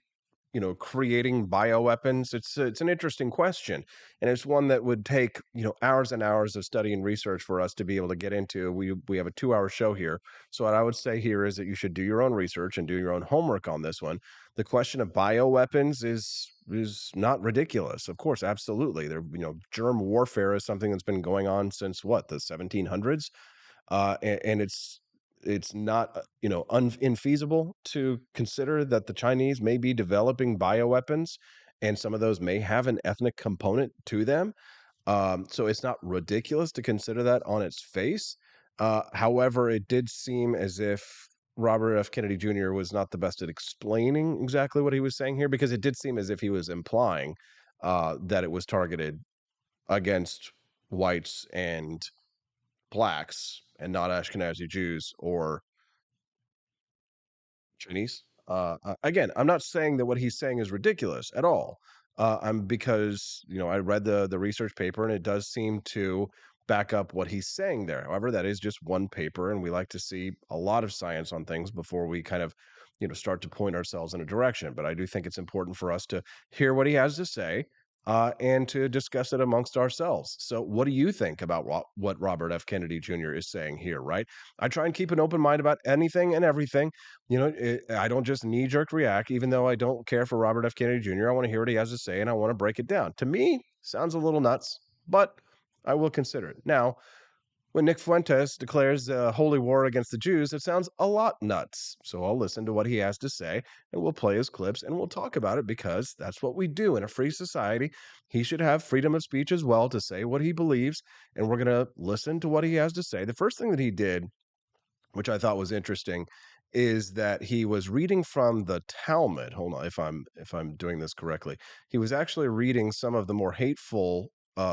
creating bioweapons? It's an interesting question, and it's one that would take hours and hours of study and research for us to be able to get into. We have a 2-hour show here, so what I would say here is that you should do your own research and do your own homework on this one. The question of bioweapons is not ridiculous. Of course, absolutely. Germ warfare is something that's been going on since what, the 1700s, and it's not infeasible to consider that the Chinese may be developing bioweapons, and some of those may have an ethnic component to them. So it's not ridiculous to consider that on its face. However, it did seem as if Robert F. Kennedy Jr. was not the best at explaining exactly what he was saying here, because it did seem as if he was implying that it was targeted against whites and blacks and not Ashkenazi Jews or Chinese. Again, I'm not saying that what he's saying is ridiculous at all. Because I read the research paper and it does seem to back up what he's saying there. However, that is just one paper, and we like to see a lot of science on things before we kind of start to point ourselves in a direction. But I do think it's important for us to hear what he has to say. And to discuss it amongst ourselves. So what do you think about what Robert F. Kennedy Jr. is saying here, right? I try and keep an open mind about anything and everything. I don't just knee-jerk react, even though I don't care for Robert F. Kennedy Jr. I want to hear what he has to say, and I want to break it down. To me, sounds a little nuts, but I will consider it. Now, when Nick Fuentes declares a holy war against the Jews, it sounds a lot nuts. So I'll listen to what he has to say, and we'll play his clips, and we'll talk about it, because that's what we do in a free society. He should have freedom of speech as well to say what he believes, and we're going to listen to what he has to say. The first thing that he did, which I thought was interesting, is that he was reading from the Talmud. Hold on, if I'm doing this correctly. He was actually reading some of the more hateful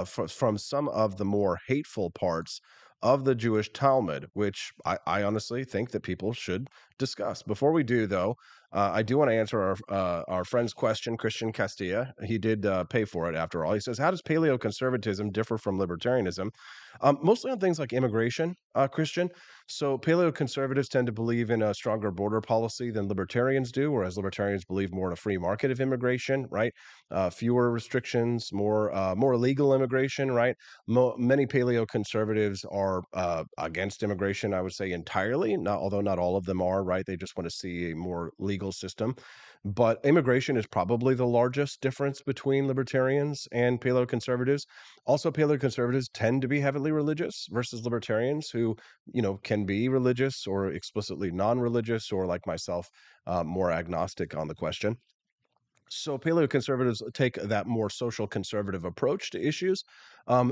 from some of the more hateful parts of the Jewish Talmud, which I honestly think that people should discuss. Before we do, though, I do want to answer our friend's question, Christian Castilla. He did pay for it after all. He says, "How does paleoconservatism differ from libertarianism?" Mostly on things like immigration, Christian. So paleoconservatives tend to believe in a stronger border policy than libertarians do, whereas libertarians believe more in a free market of immigration, right? Fewer restrictions, more legal immigration, right? Many paleoconservatives are against immigration, I would say entirely, not although not all of them are, right? They just want to see a more legal system. But immigration is probably the largest difference between libertarians and paleoconservatives. Also, paleoconservatives tend to be heavily religious versus libertarians who, can be religious or explicitly non-religious or like myself, more agnostic on the question. So paleoconservatives take that more social conservative approach to issues.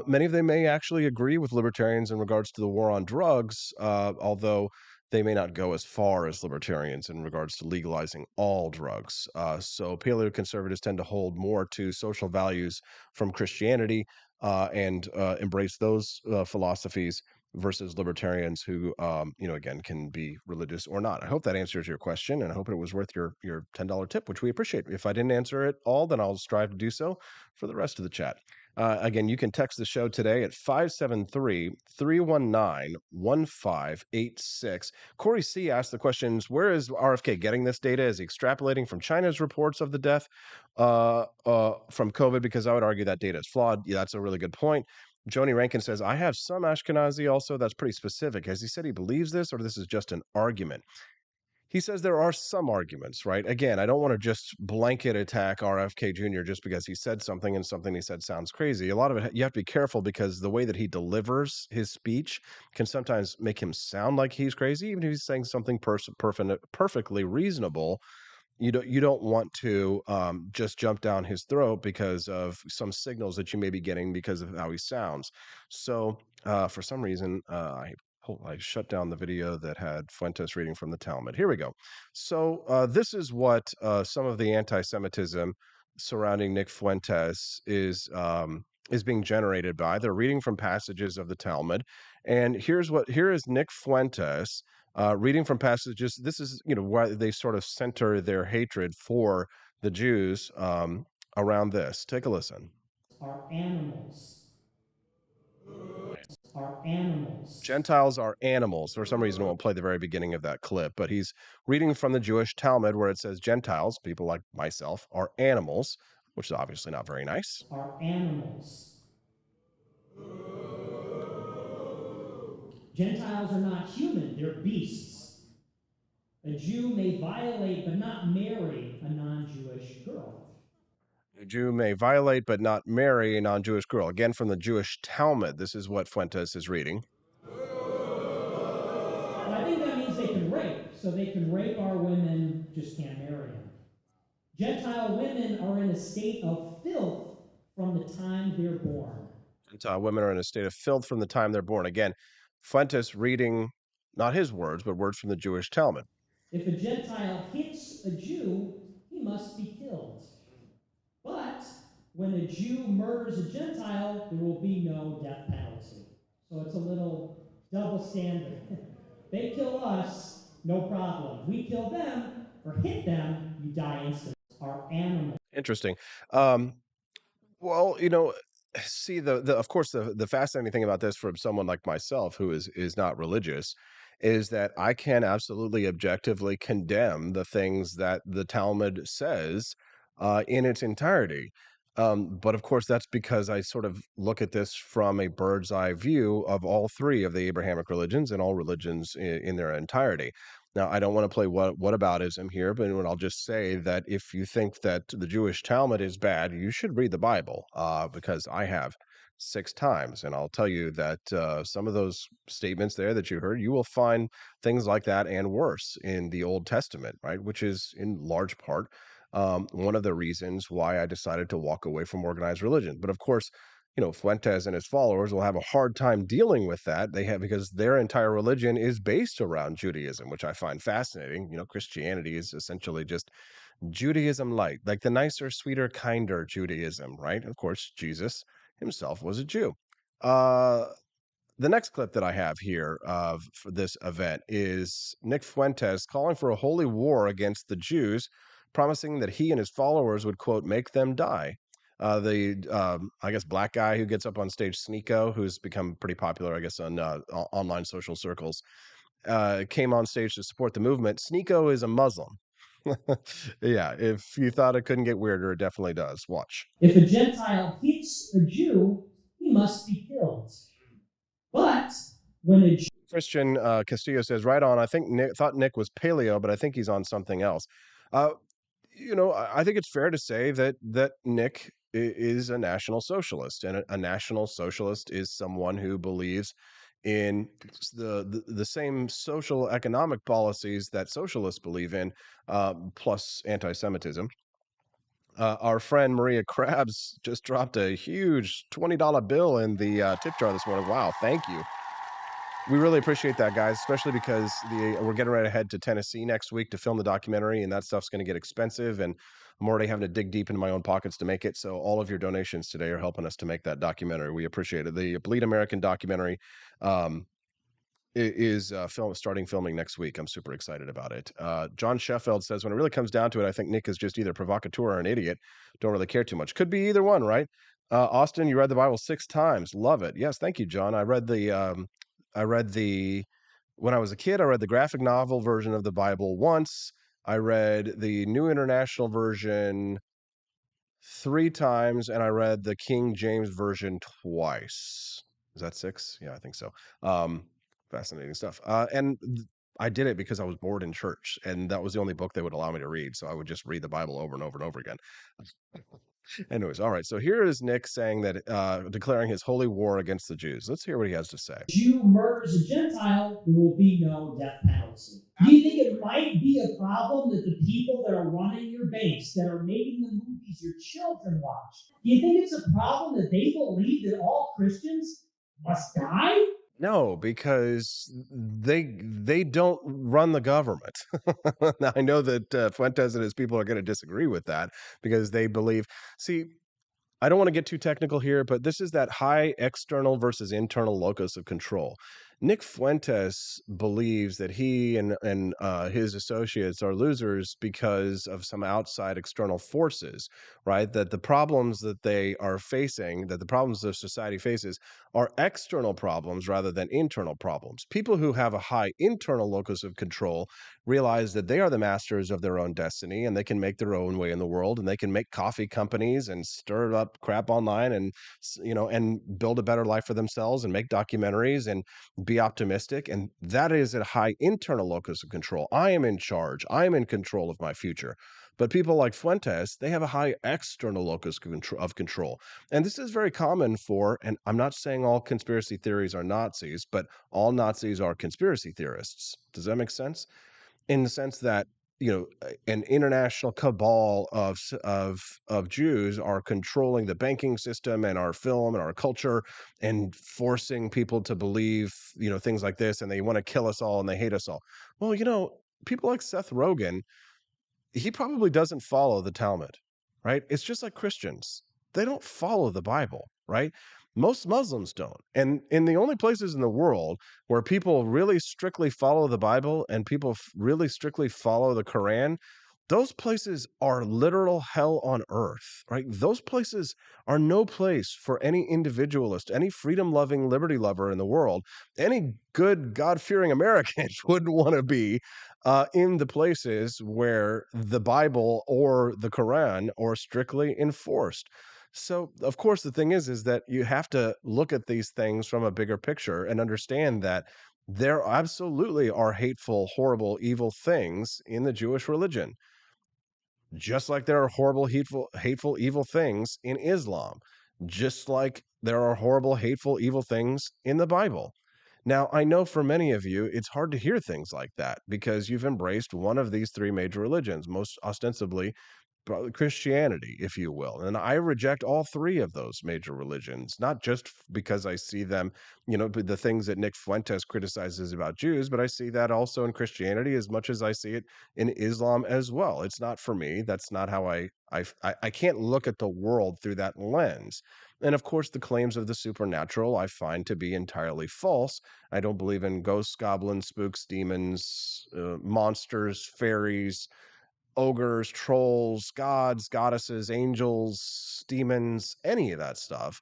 Many of them may actually agree with libertarians in regards to the war on drugs, although they may not go as far as libertarians in regards to legalizing all drugs. So paleoconservatives tend to hold more to social values from Christianity and embrace those philosophies versus libertarians who, again, can be religious or not. I hope that answers your question, and I hope it was worth your $10 tip, which we appreciate. If I didn't answer it all, then I'll strive to do so for the rest of the chat. Again, you can text the show today at 573-319-1586. Corey C. asked the questions, where is RFK getting this data? Is he extrapolating from China's reports of the death from COVID? Because I would argue that data is flawed. Yeah, that's a really good point. Joni Rankin says, I have some Ashkenazi also. That's pretty specific. Has he said he believes this, or this is just an argument? He says there are some arguments, right? Again, I don't want to just blanket attack RFK Jr. just because he said something and something he said sounds crazy. A lot of it, you have to be careful because the way that he delivers his speech can sometimes make him sound like he's crazy, even if he's saying something perfectly reasonable. You don't want to just jump down his throat because of some signals that you may be getting because of how he sounds. So for some reason, I shut down the video that had Fuentes reading from the Talmud. Here we go. So this is what some of the anti-Semitism surrounding Nick Fuentes is being generated by. They're reading from passages of the Talmud, and here is Nick Fuentes reading from passages. This is, why they sort of center their hatred for the Jews around this. Take a listen. Are animals. Are animals. Gentiles are animals. For some reason, I won't play the very beginning of that clip, but he's reading from the Jewish Talmud where it says Gentiles, people like myself, are animals, which is obviously not very nice. Are animals. Gentiles are not human, they're beasts. A Jew may violate but not marry a non-Jewish girl. A Jew may violate but not marry a non-Jewish girl. Again, from the Jewish Talmud. This is what Fuentes is reading. Well, I think that means they can rape. So they can rape our women, just can't marry them. Gentile women are in a state of filth from the time they're born. Gentile women are in a state of filth from the time they're born. Again, Fuentes reading not his words, but words from the Jewish Talmud. If a Gentile hits a Jew, he must be killed. But when a Jew murders a Gentile, there will be no death penalty. So it's a little double standard. They kill us, no problem. We kill them or hit them, you die instantly. Are animals. Interesting. Well, see of course the fascinating thing about this from someone like myself who is not religious is that I can absolutely objectively condemn the things that the Talmud says in its entirety. But of course, that's because I sort of look at this from a bird's eye view of all three of the Abrahamic religions and all religions in their entirety. Now, I don't want to play whataboutism here, but I'll just say that if you think that the Jewish Talmud is bad, you should read the Bible, because I have 6 times, and I'll tell you that some of those statements there that you heard, you will find things like that and worse in the Old Testament, right? Which is in large part one of the reasons why I decided to walk away from organized religion. But of course, Fuentes and his followers will have a hard time dealing with that. They have because their entire religion is based around Judaism, which I find fascinating. Christianity is essentially just Judaism light, like the nicer, sweeter, kinder Judaism, right? Of course, Jesus himself was a Jew. The next clip that I have here for this event is Nick Fuentes calling for a holy war against the Jews, promising that he and his followers would, quote, make them die. I guess, black guy who gets up on stage, Sneeko, who's become pretty popular, I guess, on online social circles, came on stage to support the movement. Sneeko is a Muslim. Yeah, if you thought it couldn't get weirder, it definitely does. Watch. If a Gentile hits a Jew, he must be killed. But when a Jew Christian Castillo says, right on. I think thought Nick was paleo, but I think he's on something else. I think it's fair to say that Nick is a National Socialist, and a National Socialist is someone who believes in the same social economic policies that socialists believe in, plus anti-Semitism. Our friend Maria Krabs just dropped a huge $20 bill in the tip jar this morning. Wow, thank you. We really appreciate that, guys, especially because we're getting ready to head to Tennessee next week to film the documentary, and that stuff's going to get expensive, and I'm already having to dig deep into my own pockets to make it. So all of your donations today are helping us to make that documentary. We appreciate it. The Bleed American documentary is starting filming next week. I'm super excited about it. John Sheffield says, when it really comes down to it, I think Nick is just either provocateur or an idiot. Don't really care too much. Could be either one, right? Austin, you read the Bible 6 times. Love it. Yes, thank you, John. I read when I was a kid, I read the graphic novel version of the Bible once. I read the New International Version 3 times, and I read the King James Version twice. Is that 6? Yeah, I think so. Fascinating stuff. I did it because I was bored in church, and that was the only book they would allow me to read. So I would just read the Bible over and over and over again. Anyways, all right. So here is Nick saying that, declaring his holy war against the Jews. Let's hear what he has to say. Jew murders a Gentile, there will be no death penalty. Do you think it might be a problem that the people that are running your base, that are making the movies your children watch, do you think it's a problem that they believe that all Christians must die? No, because they don't run the government. Now, I know that Fuentes and his people are going to disagree with that because they believe. See, I don't want to get too technical here, but this is that high external versus internal locus of control. Nick Fuentes believes that he and his associates are losers because of some outside external forces, right? That the problems that they are facing, that the problems that society faces, are external problems rather than internal problems. People who have a high internal locus of control realize that they are the masters of their own destiny, and they can make their own way in the world, and they can make coffee companies and stir up crap online, and and build a better life for themselves, and make documentaries and be optimistic. And that is a high internal locus of control. I am in charge. I am in control of my future. But people like Fuentes, they have a high external locus of control. And this is very common and I'm not saying all conspiracy theories are Nazis, but all Nazis are conspiracy theorists. Does that make sense? In the sense that an international cabal of Jews are controlling the banking system and our film and our culture, and forcing people to believe things like this, and they want to kill us all and they hate us all. Well, people like Seth Rogen, he probably doesn't follow the Talmud, right? It's just like Christians. They don't follow the Bible, right? Most Muslims don't. And in the only places in the world where people really strictly follow the Bible and people really strictly follow the Quran, those places are literal hell on earth, right? Those places are no place for any individualist, any freedom-loving, liberty lover in the world. Any good, God-fearing American wouldn't want to be in the places where the Bible or the Quran are strictly enforced. So, of course, the thing is that you have to look at these things from a bigger picture and understand that there absolutely are hateful, horrible, evil things in the Jewish religion, just like there are horrible, hateful, evil things in Islam, just like there are horrible, hateful, evil things in the Bible. Now, I know for many of you, it's hard to hear things like that because you've embraced one of these 3 major religions, most ostensibly Christianity, if you will. And I reject all three of those major religions, not just because I see them, the things that Nick Fuentes criticizes about Jews, but I see that also in Christianity as much as I see it in Islam as well. It's not for me. That's not how I can't look at the world through that lens. And of course, the claims of the supernatural I find to be entirely false. I don't believe in ghosts, goblins, spooks, demons, monsters, fairies, ogres, trolls, gods, goddesses, angels, demons, any of that stuff,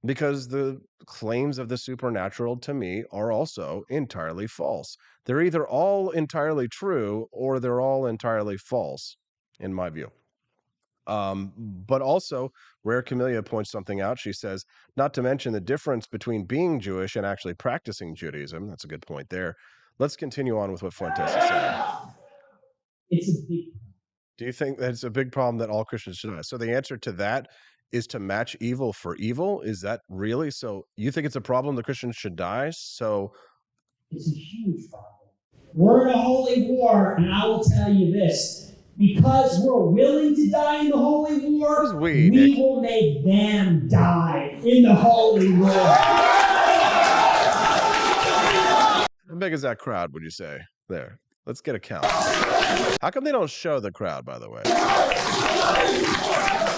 because the claims of the supernatural to me are also entirely false. They're either all entirely true or they're all entirely false, in my view. But also, Rare Camellia points something out. She says, not to mention the difference between being Jewish and actually practicing Judaism. That's a good point there. Let's continue on with what Fuentes is saying. It's a big. Do you think that it's a big problem that all Christians should have? So the answer to that is to match evil for evil? Is that really? So you think it's a problem that Christians should die? So It's a huge problem. We're in a holy war, and I will tell you this. Because we're willing to die in the holy war, we will make them die in the holy war. How big is that crowd, would you say? There. Let's get a count. How come they don't show the crowd, by the way?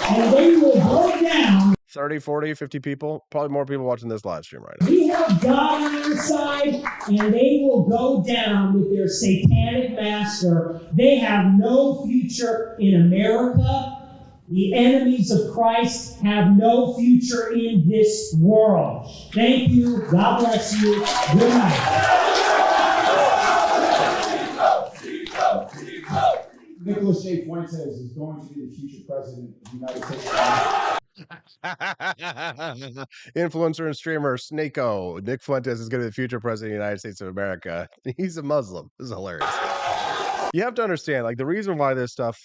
And they will go down. 30, 40, 50 people? Probably more people watching this live stream right now. We have God on our side, and they will go down with their satanic master. They have no future in America. The enemies of Christ have no future in this world. Thank you. God bless you. Good night. Nicholas J. Fuentes is going to be the future president of the United States of America. Influencer and streamer Snako. Nick Fuentes is going to be the future president of the United States of America. He's a Muslim. This is hilarious. You have to understand, like, the reason why this stuff,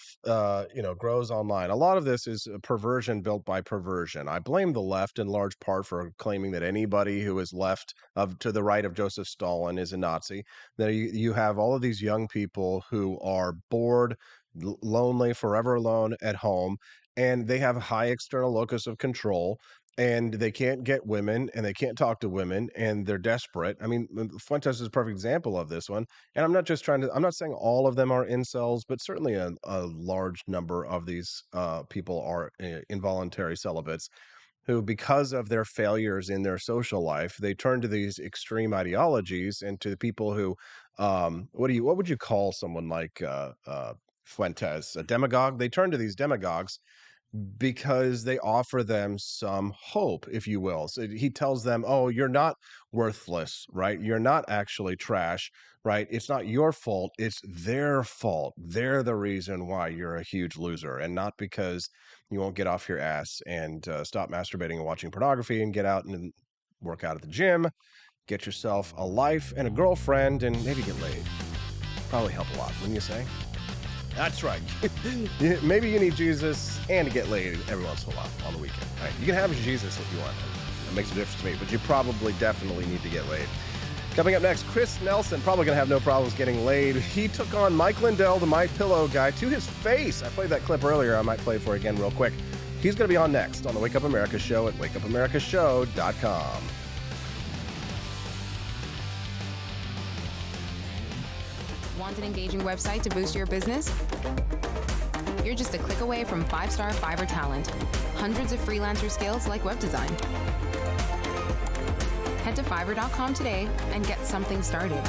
grows online. A lot of this is a perversion built by perversion. I blame the left in large part for claiming that anybody who is left to the right of Joseph Stalin is a Nazi. That you have all of these young people who are bored, lonely, forever alone at home, and they have a high external locus of control. And they can't get women and they can't talk to women and they're desperate. I mean, Fuentes is a perfect example of this one. And I'm not saying all of them are incels, but certainly a large number of these people are involuntary celibates who, because of their failures in their social life, they turn to these extreme ideologies and to the people who, what would you call someone like Fuentes, a demagogue? They turn to these demagogues because they offer them some hope, if you will. So he tells them, oh, you're not worthless, right? You're not actually trash, right? It's not your fault. It's their fault. They're the reason why you're a huge loser, and not because you won't get off your ass and stop masturbating and watching pornography and get out and work out at the gym, get yourself a life and a girlfriend, and maybe get laid. Probably help a lot, wouldn't you say? That's right. Maybe you need Jesus and to get laid every once in a while on the weekend. Right? You can have Jesus if you want. It makes a difference to me, but you definitely need to get laid. Coming up next, Chris Nelson, probably going to have no problems getting laid. He took on Mike Lindell, the My Pillow guy, to his face. I played that clip earlier. I might play it for you again real quick. He's going to be on next on the Wake Up America Show at wakeupAmericaShow.com. Want an engaging website to boost your business? You're just a click away from 5-star Fiverr talent. Hundreds of freelancer skills like web design. Head to Fiverr.com today and get something started.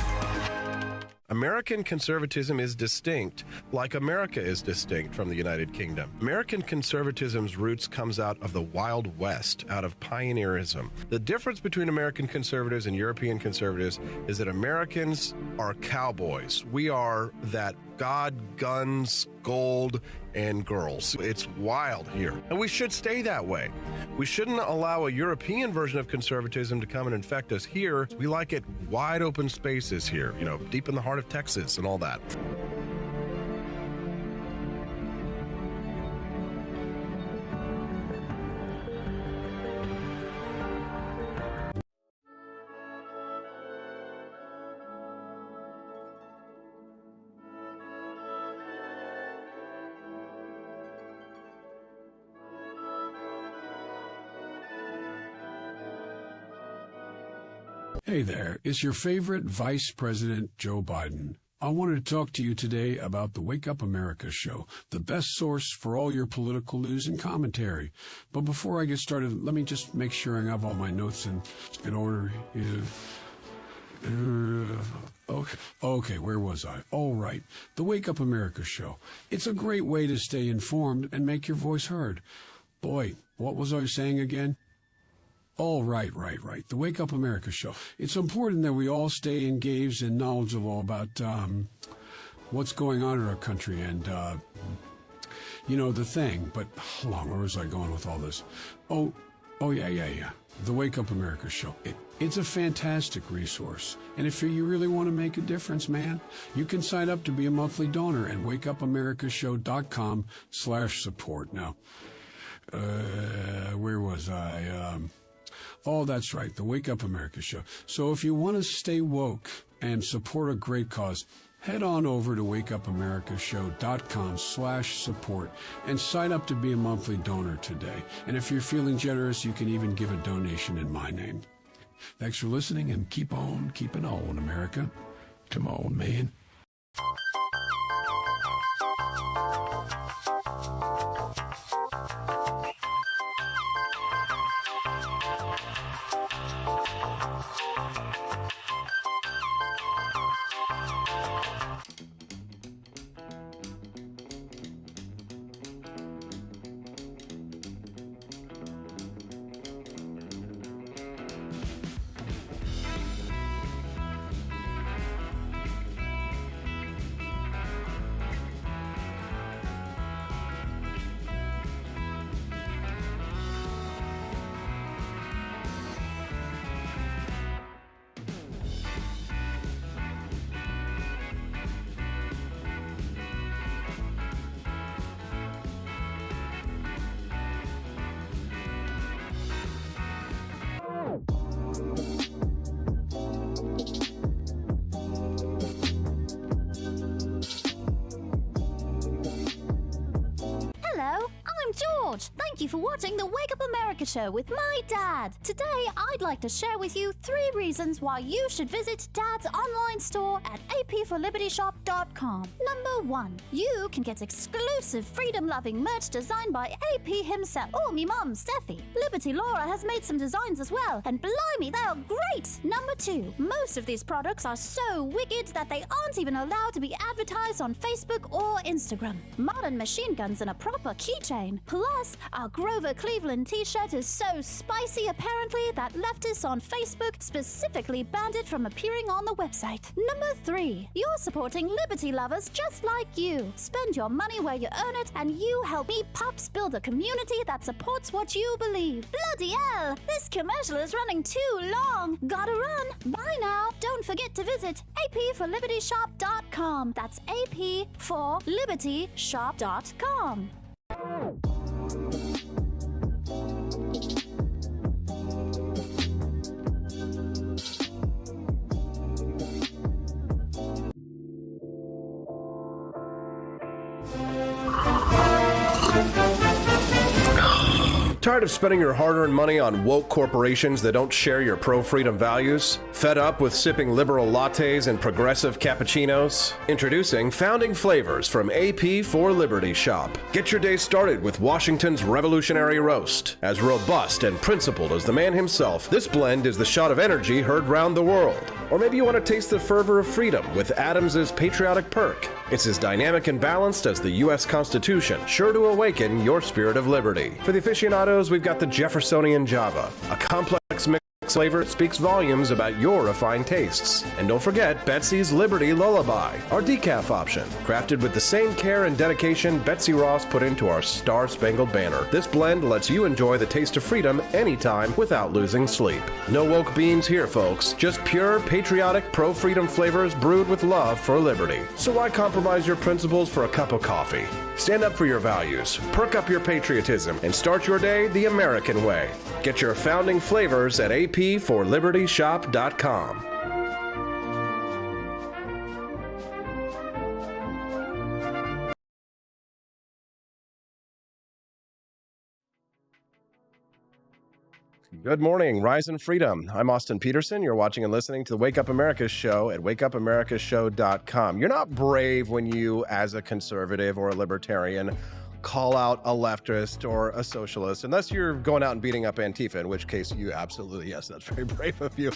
American conservatism is distinct, like America is distinct from the United Kingdom. American conservatism's roots comes out of the Wild West, out of pioneerism. The difference between American conservatives and European conservatives is that Americans are cowboys. We are that God, guns, gold, and girls. It's wild here. And we should stay that way. We shouldn't allow a European version of conservatism to come and infect us here. We like it wide open spaces here, deep in the heart of Texas and all that. Hey there, it's your favorite Vice President Joe Biden. I wanted to talk to you today about the Wake Up America show, the best source for all your political news and commentary. But before I get started, let me just make sure I have all my notes in order. Okay, where was I? All right, the Wake Up America show. It's a great way to stay informed and make your voice heard. Boy, what was I saying again? Oh, right. The Wake Up America show. It's important that we all stay engaged and knowledgeable about what's going on in our country and, the thing. But hold on, where was I going with all this? Oh, yeah. The Wake Up America show. It's a fantastic resource. And if you really want to make a difference, man, you can sign up to be a monthly donor at wakeupAmericaShow.com/support. Now, where was I? Oh, that's right, the Wake Up America show. So if you want to stay woke and support a great cause, head on over to wakeupAmericaShow.com/support and sign up to be a monthly donor today. And if you're feeling generous, you can even give a donation in my name. Thanks for listening, and keep on keeping on, America. Come on, man. Thank you for watching the Wake Up America show with my dad. Today, I'd like to share with you 3 reasons why you should visit Dad's online store at apforlibertyshop.com. Number 1, you can get exclusive freedom-loving merch designed by AP himself, or me mum, Steffi. Liberty Laura has made some designs as well, and blimey, they are great! Number 2, most of these products are so wicked that they aren't even allowed to be advertised on Facebook or Instagram. Modern machine guns and a proper keychain. Plus, our Grover Cleveland t-shirt is so spicy apparently that leftists on Facebook specifically banned it from appearing on the website. Number 3, you're supporting liberty lovers just like you. Spend your money where you earn it, and you help me pups build a community that supports what you believe. Bloody hell, this commercial is running too long. Gotta run. Bye now. Don't forget to visit apforlibertyshop.com. That's apforlibertyshop.com. Tired of spending your hard-earned money on woke corporations that don't share your pro-freedom values? Fed up with sipping liberal lattes and progressive cappuccinos? Introducing Founding Flavors from AP for Liberty Shop. Get your day started with Washington's Revolutionary Roast. As robust and principled as the man himself, this blend is the shot of energy heard round the world. Or maybe you want to taste the fervor of freedom with Adams's Patriotic Perk. It's as dynamic and balanced as the U.S. Constitution, sure to awaken your spirit of liberty. For the aficionados, we've got the Jeffersonian Java, a complex mix flavor that speaks volumes about your refined tastes. And don't forget Betsy's Liberty Lullaby, our decaf option, crafted with the same care and dedication Betsy Ross put into our Star-Spangled Banner. This blend lets you enjoy the taste of freedom anytime without losing sleep. No woke beans here, folks. Just pure, patriotic, pro-freedom flavors brewed with love for liberty. So why compromise your principles for a cup of coffee? Stand up for your values, perk up your patriotism, and start your day the American way. Get your Founding Flavors at apforlibertyshop.com. Good morning, Rise and Freedom. I'm Austin Peterson. You're watching and listening to the Wake Up America show at wakeupAmericaShow.com. You're not brave when you, as a conservative or a libertarian, call out a leftist or a socialist, unless you're going out and beating up Antifa, in which case you absolutely, yes, that's very brave of you.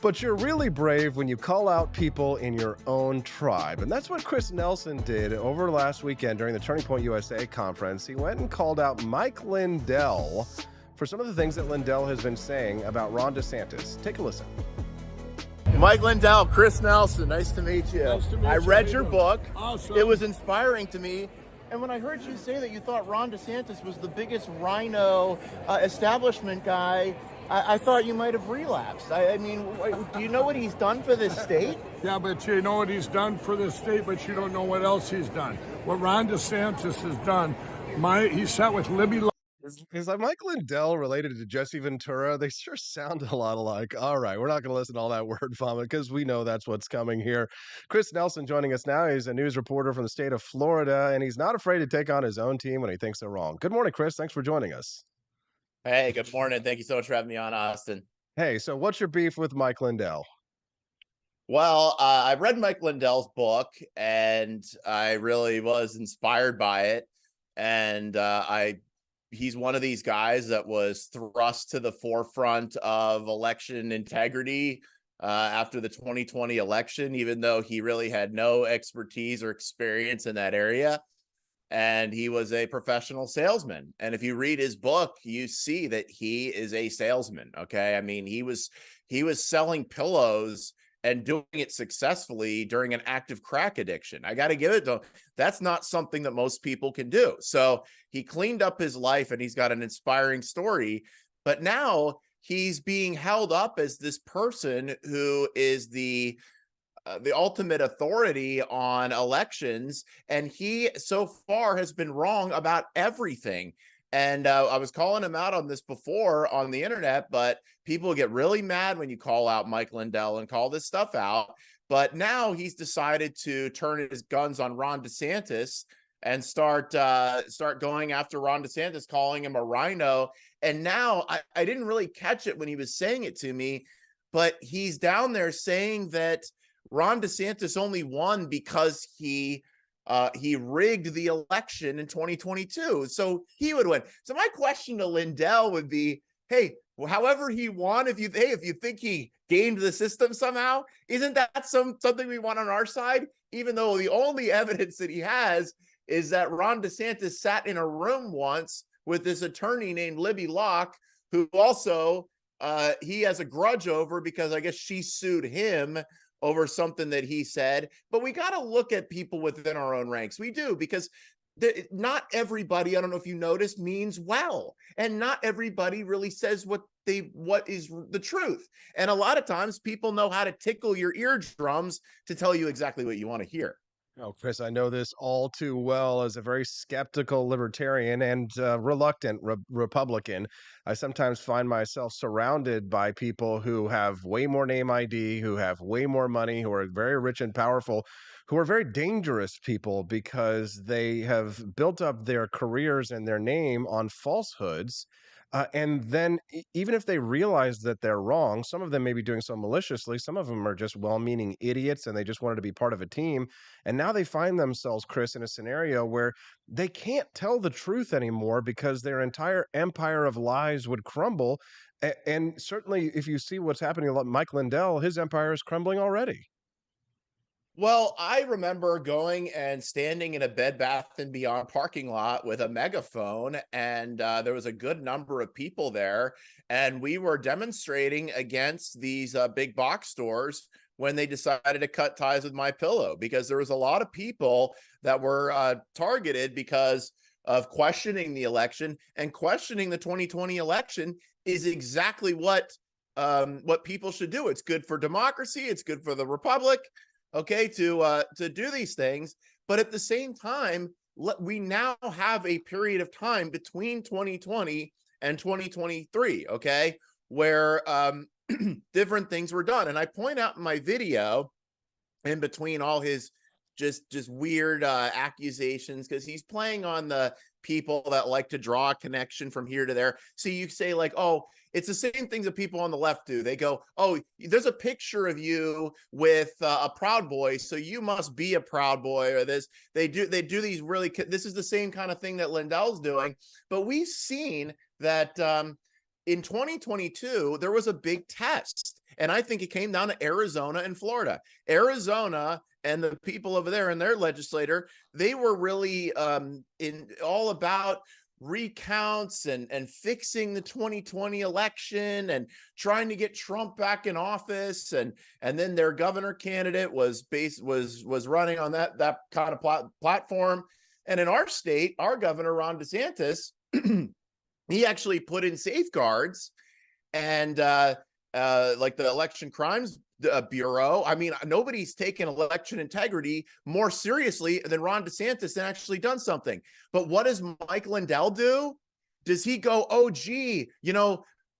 But you're really brave when you call out people in your own tribe. And that's what Chris Nelson did over last weekend during the Turning Point USA conference. He went and called out Mike Lindell for some of the things that Lindell has been saying about Ron DeSantis. Take a listen. Mike Lindell, Chris Nelson, nice to meet you. Nice to meet I you. read your book. Awesome. It was inspiring to me. And when I heard you say that you thought Ron DeSantis was the biggest rhino establishment guy, I thought you might have relapsed. I mean, do you know what he's done for this state? Yeah, but you know what he's done for this state, but you don't know what else he's done. What Ron DeSantis has done, he sat with Libby. Is like Mike Lindell related to Jesse Ventura? They sure sound a lot alike. All right, we're not going to listen to all that word vomit because we know that's what's coming here. Chris Nelson joining us now. He's a news reporter from the state of Florida, and he's not afraid to take on his own team when he thinks they're wrong. Good morning, Chris. Thanks for joining us. Hey, good morning. Thank you so much for having me on, Austin. Hey, so what's your beef with Mike Lindell? Well, I read Mike Lindell's book, and I really was inspired by it. And he's one of these guys that was thrust to the forefront of election integrity after the 2020 election, even though he really had no expertise or experience in that area. And he was a professional salesman. And if you read his book, you see that he is a salesman. Okay. I mean, he was selling pillows and doing it successfully during an active crack addiction. I got to give it to him. That's not something that most people can do. So he cleaned up his life and he's got an inspiring story. But now he's being held up as this person who is the ultimate authority on elections, and he so far has been wrong about everything. And I was calling him out on this before on the internet, but people get really mad when you call out Mike Lindell and call this stuff out. But now he's decided to turn his guns on Ron DeSantis and start going after Ron DeSantis, calling him a rhino. And now I didn't really catch it when he was saying it to me, but he's down there saying that Ron DeSantis only won because he rigged the election in 2022, so he would win. So my question to Lindell would be, hey, however he won, if you think he gamed the system somehow, isn't that something we want on our side? Even though the only evidence that he has is that Ron DeSantis sat in a room once with this attorney named Libby Locke, who also he has a grudge over because I guess she sued him over something that he said. But we got to look at people within our own ranks. We do, because not everybody, I don't know if you noticed, means well. And not everybody really says what is the truth. And a lot of times people know how to tickle your eardrums to tell you exactly what you want to hear. Oh, Chris, I know this all too well as a very skeptical libertarian and reluctant Republican. I sometimes find myself surrounded by people who have way more name ID, who have way more money, who are very rich and powerful, who are very dangerous people because they have built up their careers and their name on falsehoods. And then even if they realize that they're wrong, some of them may be doing so maliciously. Some of them are just well-meaning idiots and they just wanted to be part of a team. And now they find themselves, Chris, in a scenario where they can't tell the truth anymore because their entire empire of lies would crumble. And certainly if you see what's happening to Mike Lindell, his empire is crumbling already. Well, I remember going and standing in a Bed Bath & Beyond parking lot with a megaphone, and there was a good number of people there, and we were demonstrating against these big box stores when they decided to cut ties with MyPillow, because there was a lot of people that were targeted because of questioning the election, and questioning the 2020 election is exactly what people should do. It's good for democracy. It's good for the republic. Okay, to do these things. But at the same time, we now have a period of time between 2020 and 2023, okay, where different things were done. And I point out in my video, in between all his just weird accusations, because he's playing on the people that like to draw a connection from here to there. See, you say like, oh, it's the same things that people on the left do. They go, oh, there's a picture of you with a Proud Boy, so you must be a Proud Boy, or this. They do these really. This is the same kind of thing that Lindell's doing. But we've seen that in 2022 there was a big test, and I think it came down to Arizona and Florida. Arizona and the people over there and their legislator, they were really in all about recounts and fixing the 2020 election and trying to get Trump back in office, and then their governor candidate was running on that kind of platform. And in our state, our governor Ron DeSantis, he actually put in safeguards and like the Election Crimes Bureau. I mean, nobody's taken election integrity more seriously than Ron DeSantis and actually done something. But what does Mike Lindell do? Does he go, oh, gee,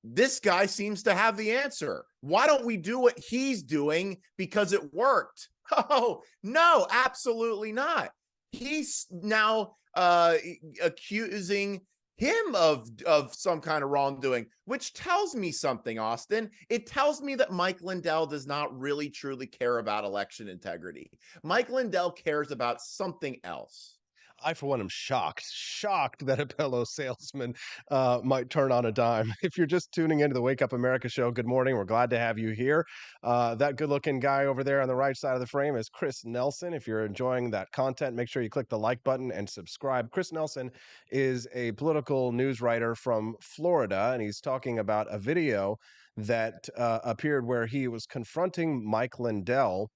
this guy seems to have the answer. Why don't we do what he's doing because it worked? Oh, no, absolutely not. He's now accusing him of some kind of wrongdoing, which tells me something, Austin. It tells me that Mike Lindell does not really truly care about election integrity. Mike Lindell cares about something else. I, for one, am shocked that a pillow salesman might turn on a dime. If you're just tuning into the Wake Up America show, good morning. We're glad to have you here. That good-looking guy over there on the right side of the frame is Chris Nelson. If you're enjoying that content, make sure you click the like button and subscribe. Chris Nelson is a political news writer from Florida, and he's talking about a video that appeared where he was confronting Mike Lindell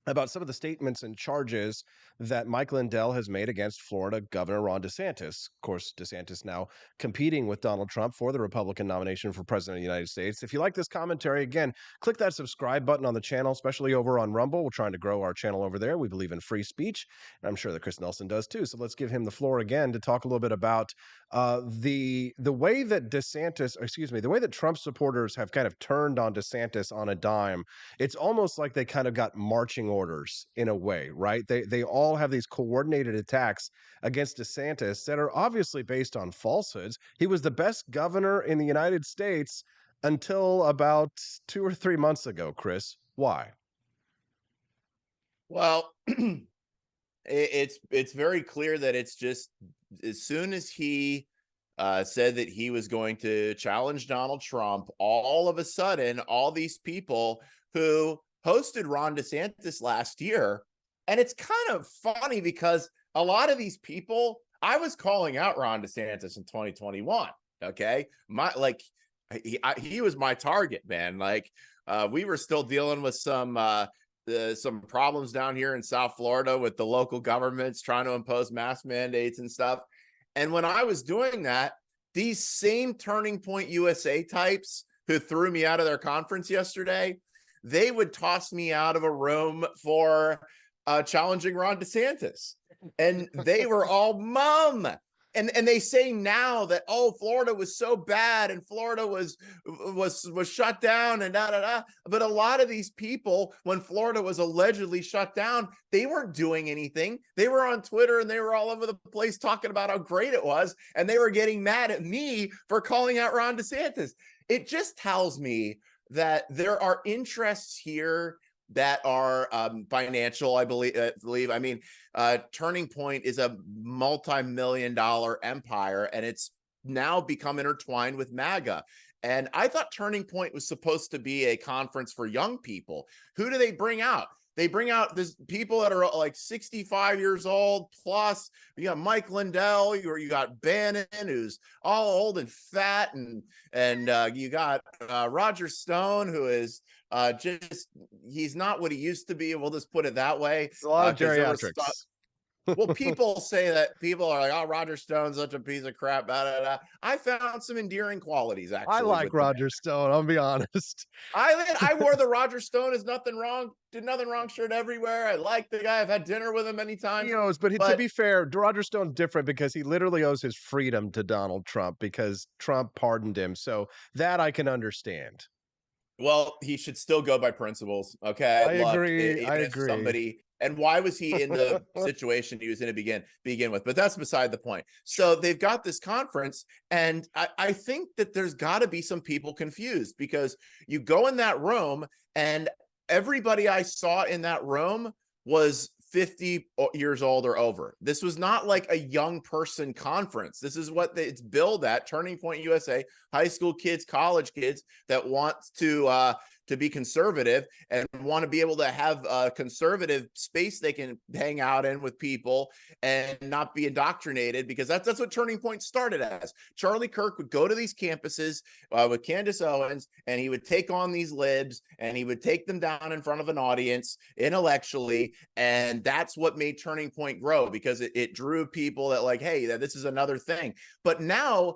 about some of the statements and charges that Mike Lindell has made against Florida Governor Ron DeSantis. Of course, DeSantis now competing with Donald Trump for the Republican nomination for President of the United States. If you like this commentary, again, click that subscribe button on the channel, especially over on Rumble. We're trying to grow our channel over there. We believe in free speech, and I'm sure that Chris Nelson does too. So let's give him the floor again to talk a little bit about the way that the way that Trump supporters have kind of turned on DeSantis on a dime. It's almost like they kind of got marching orders in a way, right? They all have these coordinated attacks against DeSantis that are obviously based on falsehoods. He was the best governor in the United States until about 2 or 3 months ago, Chris. Why? Well, it's very clear that it's just as soon as he said that he was going to challenge Donald Trump, all of a sudden, all these people who hosted Ron DeSantis last year, and it's kind of funny because a lot of these people, I was calling out Ron DeSantis in 2021. Okay, he was my target, man. Like we were still dealing with some problems down here in South Florida with the local governments trying to impose mask mandates and stuff. And when I was doing that, these same Turning Point USA types who threw me out of their conference yesterday, they would toss me out of a room for challenging Ron DeSantis. And they were all mum. And they say now that, oh, Florida was so bad and Florida was shut down and da da da. But a lot of these people, when Florida was allegedly shut down, they weren't doing anything. They were on Twitter and they were all over the place talking about how great it was. And they were getting mad at me for calling out Ron DeSantis. It just tells me that there are interests here that are financial, I believe. I mean, Turning Point is a multi-million-dollar empire, and it's now become intertwined with MAGA. And I thought Turning Point was supposed to be a conference for young people. Who do they bring out? They bring out this people that are like 65 years old plus. You got Mike Lindell, you got Bannon, who's all old and fat, and you got Roger Stone, who is he's not what he used to be. We'll just put it that way. It's a lot of geriatrics. Well, people say that people are like, oh, Roger Stone's such a piece of crap. Blah, blah, blah. I found some endearing qualities, actually. I like Roger Stone, I'll be honest. I wore the Roger Stone is nothing wrong, did nothing wrong shirt everywhere. I like the guy. I've had dinner with him many times. He owes, but to be fair, Roger Stone's different because he literally owes his freedom to Donald Trump because Trump pardoned him. So that I can understand. Well, he should still go by principles. Okay. I agree. Somebody And why was he in the situation he was in to begin with? But that's beside the point. So they've got this conference, and I think that there's got to be some people confused, because you go in that room, and everybody I saw in that room was 50 years old or over. This was not like a young person conference. This is what it's billed at, Turning Point USA, high school kids, college kids that want to be conservative and want to be able to have a conservative space they can hang out in with people and not be indoctrinated, because that's what Turning Point started as. Charlie Kirk would go to these campuses with Candace Owens, and he would take on these libs, and he would take them down in front of an audience intellectually, and that's what made Turning Point grow, because it drew people that like, hey, this is another thing. But now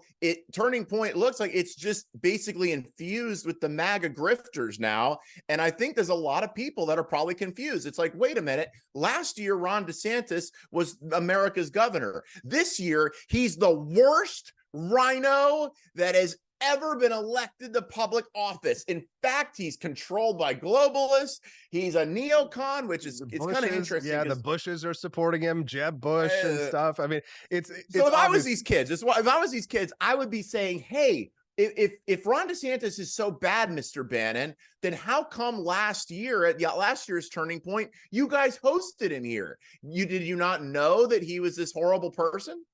Turning Point looks like it's just basically infused with the MAGA grifters now. And I think there's a lot of people that are probably confused. It's like, wait a minute, last year Ron DeSantis was America's governor. This year he's the worst rhino that has ever been elected to public office. In fact, he's controlled by globalists. He's a neocon, which is it's kind of interesting. Yeah, the Bushes are supporting him, Jeb Bush and stuff. I mean, it's so if I was these kids, I would be saying, hey, if Ron DeSantis is so bad, Mr. Bannon, then how come last year at last year's Turning Point, you guys hosted him here? Did you not know that he was this horrible person?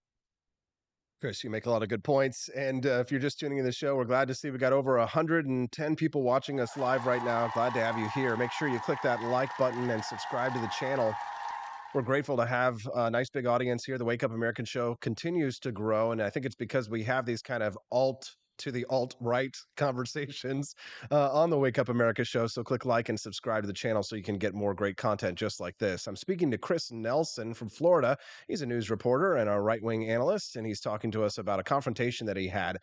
Chris, you make a lot of good points. And if you're just tuning in the show, we're glad to see we got over 110 people watching us live right now. Glad to have you here. Make sure you click that like button and subscribe to the channel. We're grateful to have a nice big audience here. The Wake Up American Show continues to grow, and I think it's because we have these kind of alt-right conversations on the Wake Up America Show. So click like and subscribe to the channel so you can get more great content just like this. I'm speaking to Chris Nelson from Florida. He's a news reporter and a right-wing analyst, and he's talking to us about a confrontation that he had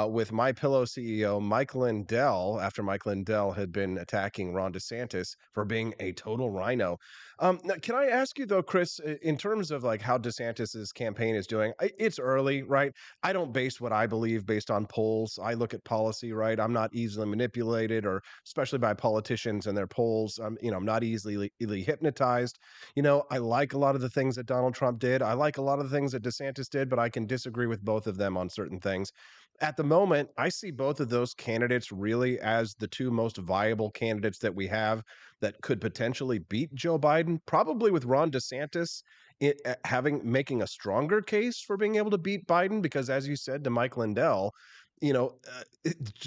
with MyPillow CEO Mike Lindell after Mike Lindell had been attacking Ron DeSantis for being a total rhino. Now, can I ask you though, Chris, in terms of like how DeSantis's campaign is doing? It's early, right? I don't base what I believe based on polls. I look at policy, right? I'm not easily manipulated, or especially by politicians and their polls. I'm not easily hypnotized. I like a lot of the things that Donald Trump did. I like a lot of the things that DeSantis did, but I can disagree with both of them on certain things. At the moment, I see both of those candidates really as the two most viable candidates that we have that could potentially beat Joe Biden, probably with Ron DeSantis making a stronger case for being able to beat Biden, because as you said to Mike Lindell,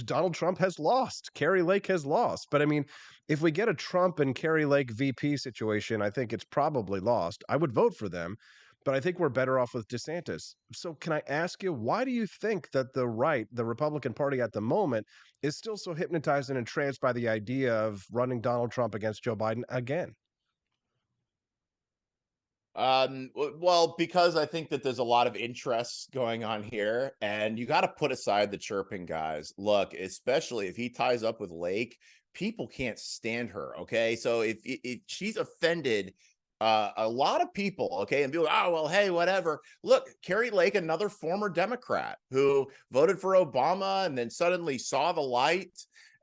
Donald Trump has lost. Kari Lake has lost. But I mean, if we get a Trump and Kari Lake VP situation, I think it's probably lost. I would vote for them, but I think we're better off with DeSantis. So can I ask you, why do you think that the Republican Party at the moment, is still so hypnotized and entranced by the idea of running Donald Trump against Joe Biden again? Well, because I think that there's a lot of interests going on here, and you got to put aside the chirping guys. Look, especially if he ties up with Lake, people can't stand her. Okay. So if she's offended a lot of people, okay, and be like, oh, well, hey, whatever. Look, Kari Lake, another former Democrat who voted for Obama and then suddenly saw the light.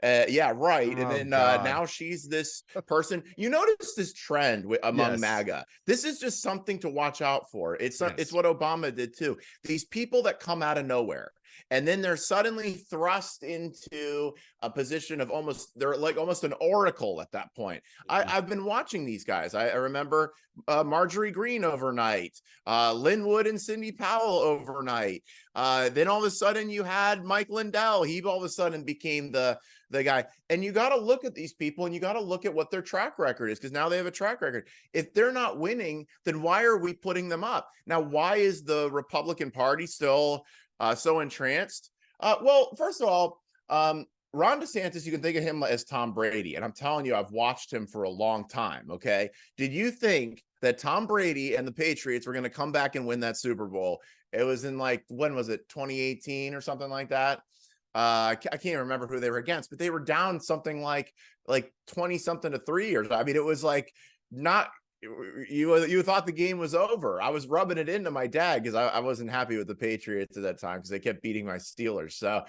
Yeah, right. And then now she's this person. You notice this trend among MAGA. This is just something to watch out for. It's what Obama did too. These people that come out of nowhere, and then they're suddenly thrust into a position of they're like almost an oracle at that point. I've been watching these guys. I remember Marjorie Greene overnight, Linwood and Cindy Powell overnight. Then all of a sudden you had Mike Lindell. He all of a sudden became the guy. And you got to look at these people, and you got to look at what their track record is, because now they have a track record. If they're not winning, then why are we putting them up? Now, why is the Republican Party still so entranced? Well, first of all, Ron DeSantis, you can think of him as Tom Brady. And I'm telling you, I've watched him for a long time. Okay. Did you think that Tom Brady and the Patriots were going to come back and win that Super Bowl? It was in when was it? 2018 or something like that. I can't remember who they were against, but they were down something like 20 something to 3, or I mean, it was like not, you thought the game was over. I was rubbing it into my dad because I wasn't happy with the Patriots at that time because they kept beating my Steelers. So,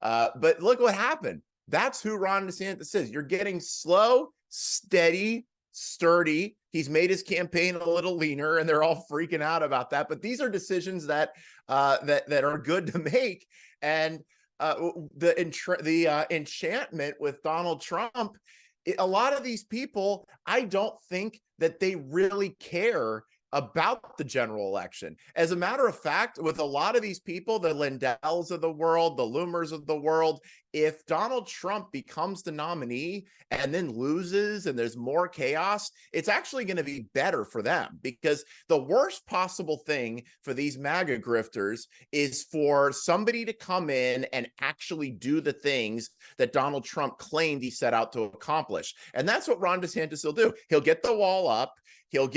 but look what happened. That's who Ron DeSantis is. You're getting slow, steady sturdy. He's made his campaign a little leaner, and they're all freaking out about that. But these are decisions that that are good to make. And the enchantment with Donald Trump, a lot of these people, I don't think that they really care about the general election. As a matter of fact, with a lot of these people, the Lindells of the world, the Loomers of the world, if Donald Trump becomes the nominee and then loses and there's more chaos, it's actually going to be better for them, because the worst possible thing for these MAGA grifters is for somebody to come in and actually do the things that Donald Trump claimed he set out to accomplish. And that's what Ron DeSantis will do. He'll get the wall up. He'll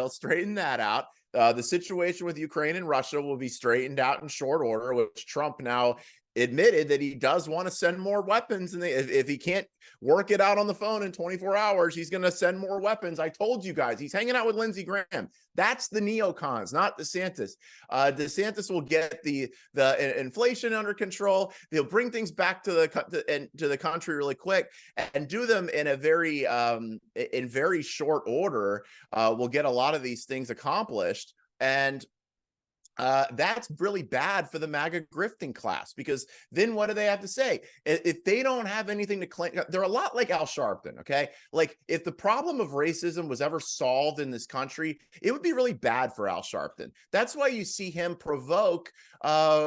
straighten that out. The situation with Ukraine and Russia will be straightened out in short order, which Trump now admitted that he does want to send more weapons. And if he can't work it out on the phone in 24 hours, he's going to send more weapons. I told you guys, he's hanging out with Lindsey Graham. That's the neocons, not DeSantis. DeSantis will get the inflation under control. He'll bring things back to the country really quick and do them in a very short order. We'll get a lot of these things accomplished. And that's really bad for the MAGA grifting class, because then what do they have to say? If they don't have anything to claim, they're a lot like Al Sharpton, okay? Like, if the problem of racism was ever solved in this country, it would be really bad for Al Sharpton. That's why you see him provoke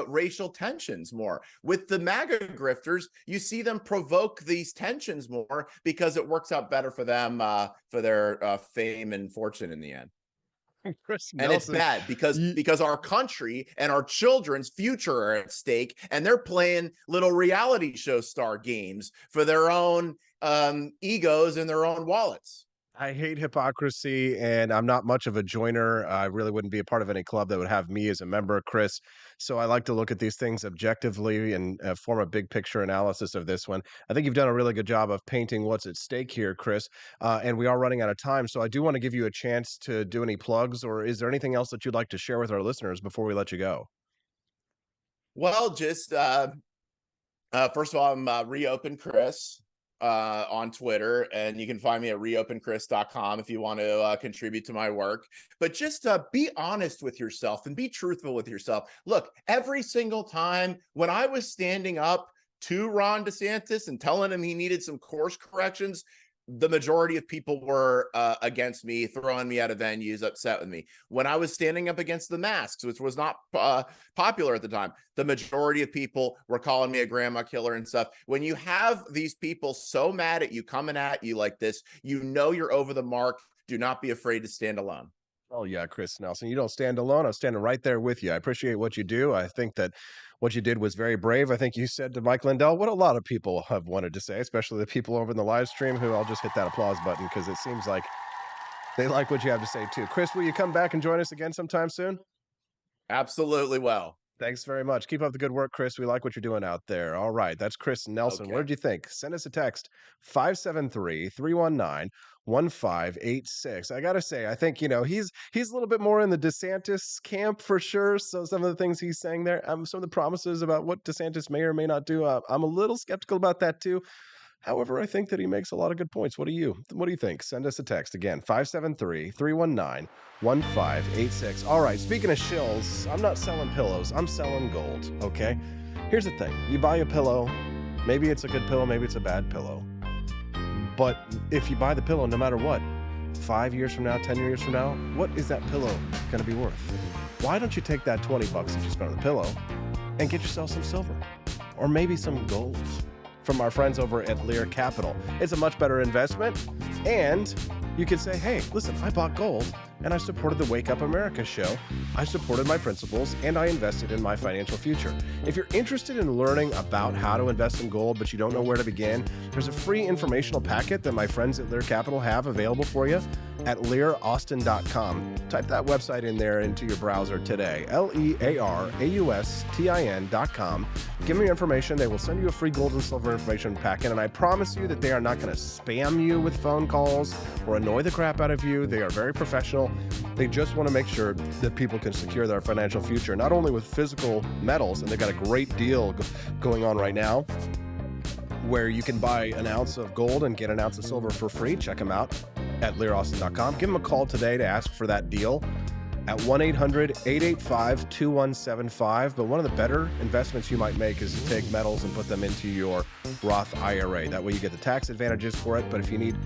racial tensions more. With the MAGA grifters, you see them provoke these tensions more because it works out better for them, for their fame and fortune in the end. Chris and Nelson, it's bad because our country and our children's future are at stake, and they're playing little reality show star games for their own egos and their own wallets. I hate hypocrisy, and I'm not much of a joiner. I really wouldn't be a part of any club that would have me as a member, Chris. So I like to look at these things objectively and form a big picture analysis of this one. I think you've done a really good job of painting what's at stake here, Chris. And we are running out of time, so I do want to give you a chance to do any plugs, or is there anything else that you'd like to share with our listeners before we let you go? Well, just first of all, I'm Reopen Chris on Twitter, and you can find me at reopenchris.com if you want to contribute to my work. But just be honest with yourself and be truthful with yourself. Look, every single time when I was standing up to Ron DeSantis and telling him he needed some course corrections, the majority of people were against me, throwing me out of venues, upset with me. When I was standing up against the masks, which was not popular at the time, the majority of people were calling me a grandma killer and stuff. When you have these people so mad at you, coming at you like this, you know you're over the mark. Do not be afraid to stand alone. Oh, yeah, Chris Nelson, you don't stand alone. I'm standing right there with you. I appreciate what you do. I think that what you did was very brave. I think you said to Mike Lindell what a lot of people have wanted to say, especially the people over in the live stream, who I'll just hit that applause button because it seems like they like what you have to say too. Chris, will you come back and join us again sometime soon? Absolutely. Well, thanks very much. Keep up the good work, Chris. We like what you're doing out there. All right. That's Chris Nelson. Okay. What did you think? Send us a text, 573-319-1586. I got to say, I think, he's a little bit more in the DeSantis camp for sure. So some of the things he's saying there, some of the promises about what DeSantis may or may not do, I'm a little skeptical about that too. However, I think that he makes a lot of good points. What do you think? Send us a text again, 573-319-1586. All right, speaking of shills, I'm not selling pillows. I'm selling gold, okay? Here's the thing. You buy a pillow, maybe it's a good pillow, maybe it's a bad pillow. But if you buy the pillow, no matter what, 5 years from now, 10 years from now, what is that pillow going to be worth? Why don't you take that $20 that you spent on the pillow and get yourself some silver or maybe some gold from our friends over at Lear Capital? It's a much better investment, and you can say, hey, listen, I bought gold and I supported the Wake Up America show. I supported my principles and I invested in my financial future. If you're interested in learning about how to invest in gold, but you don't know where to begin, there's a free informational packet that my friends at Lear Capital have available for you at learaustin.com. Type that website in there into your browser today, learaustin.com. Give me your information. They will send you a free gold and silver information packet, and I promise you that they are not going to spam you with phone calls or annoy the crap out of you. They are very professional. They just want to make sure that people can secure their financial future, not only with physical metals, and they've got a great deal going on right now where you can buy an ounce of gold and get an ounce of silver for free. Check them out. at learaustin.com. Give them a call today to ask for that deal at 1-800-885-2175. But one of the better investments you might make is to take metals and put them into your Roth IRA. That way you get the tax advantages for it. But if you need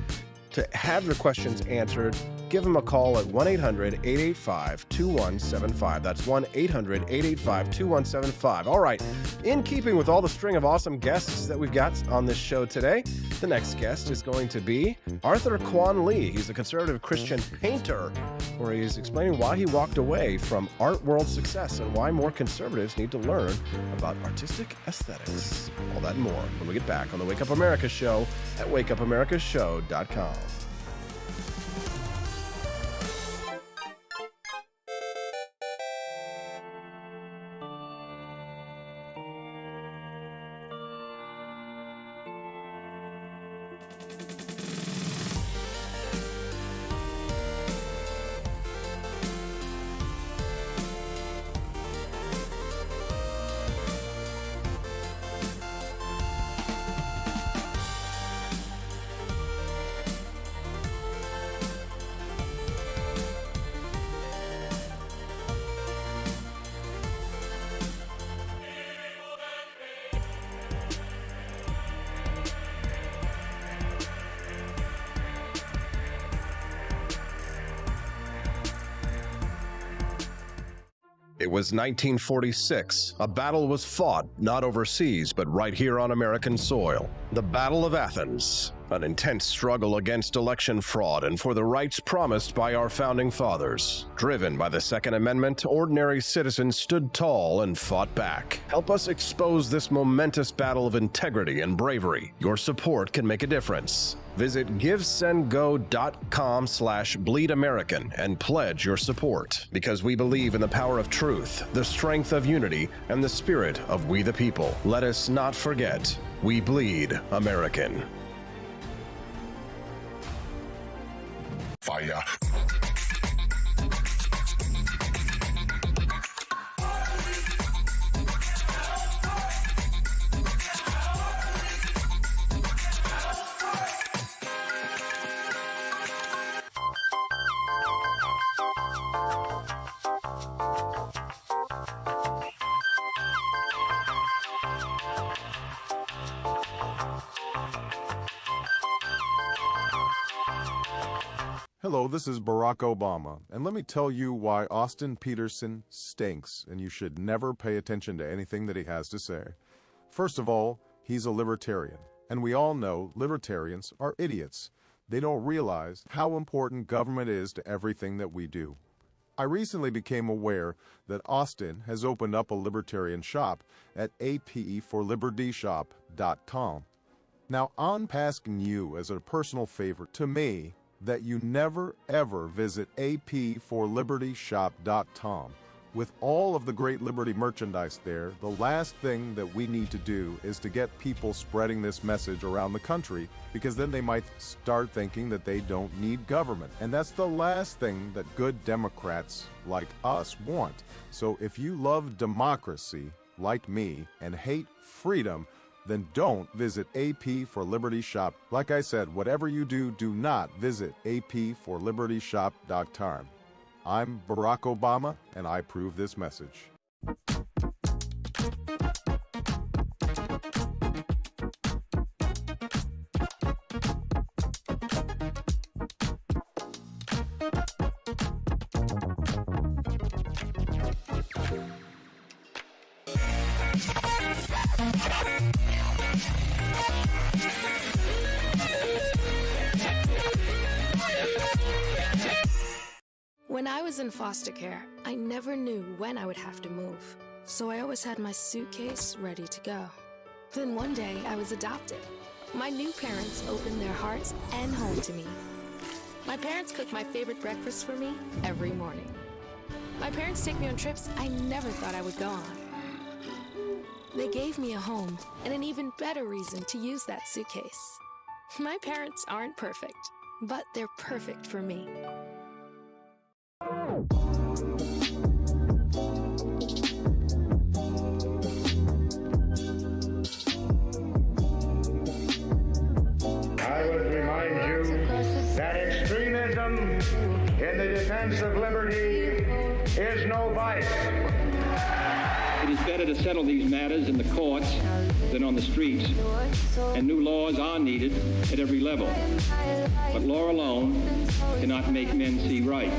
to have your questions answered, give them a call at 1-800-885-2175. That's 1-800-885-2175. All right, in keeping with all the string of awesome guests that we've got on this show today, the next guest is going to be Arthur Quan Lee. He's a conservative Christian painter, where he's explaining why he walked away from art world success and why more conservatives need to learn about artistic aesthetics. All that and more when we get back on the Wake Up America show at wakeupAmericaShow.com. It was 1946. A battle was fought, not overseas, but right here on American soil. The Battle of Athens, an intense struggle against election fraud and for the rights promised by our founding fathers. Driven by the Second Amendment, ordinary citizens stood tall and fought back. Help us expose this momentous battle of integrity and bravery. Your support can make a difference. Visit givesendgo.com/bleedamerican and pledge your support, because we believe in the power of truth, the strength of unity, and the spirit of we the people. Let us not forget, we bleed American. Fire. Hello, this is Barack Obama, and let me tell you why Austin Petersen stinks, and you should never pay attention to anything that he has to say. First of all, he's a libertarian, and we all know libertarians are idiots. They don't realize how important government is to everything that we do. I recently became aware that Austin has opened up a libertarian shop at apeforlibertyshop.com. Now, I'm asking you as a personal favor to me that you never ever visit apeforlibertyshop.com. With all of the great Liberty merchandise there, the last thing that we need to do is to get people spreading this message around the country, because then they might start thinking that they don't need government. And that's the last thing that good Democrats like us want. So if you love democracy, like me, and hate freedom, then don't visit AP for Liberty Shop. Like I said, whatever you do, do not visit aporlibertyshop.com. I'm Barack Obama, and I approve this message. When I was in foster care, I never knew when I would have to move, so I always had my suitcase ready to go. Then one day, I was adopted. My new parents opened their hearts and home to me. My parents cook my favorite breakfast for me every morning. My parents take me on trips I never thought I would go on. They gave me a home and an even better reason to use that suitcase. My parents aren't perfect, but they're perfect for me. I would remind you that extreme freedom in the defense of liberty is no vice. It is better to settle these matters in the courts than on the streets, and new laws are needed at every level. But law alone cannot make men see right.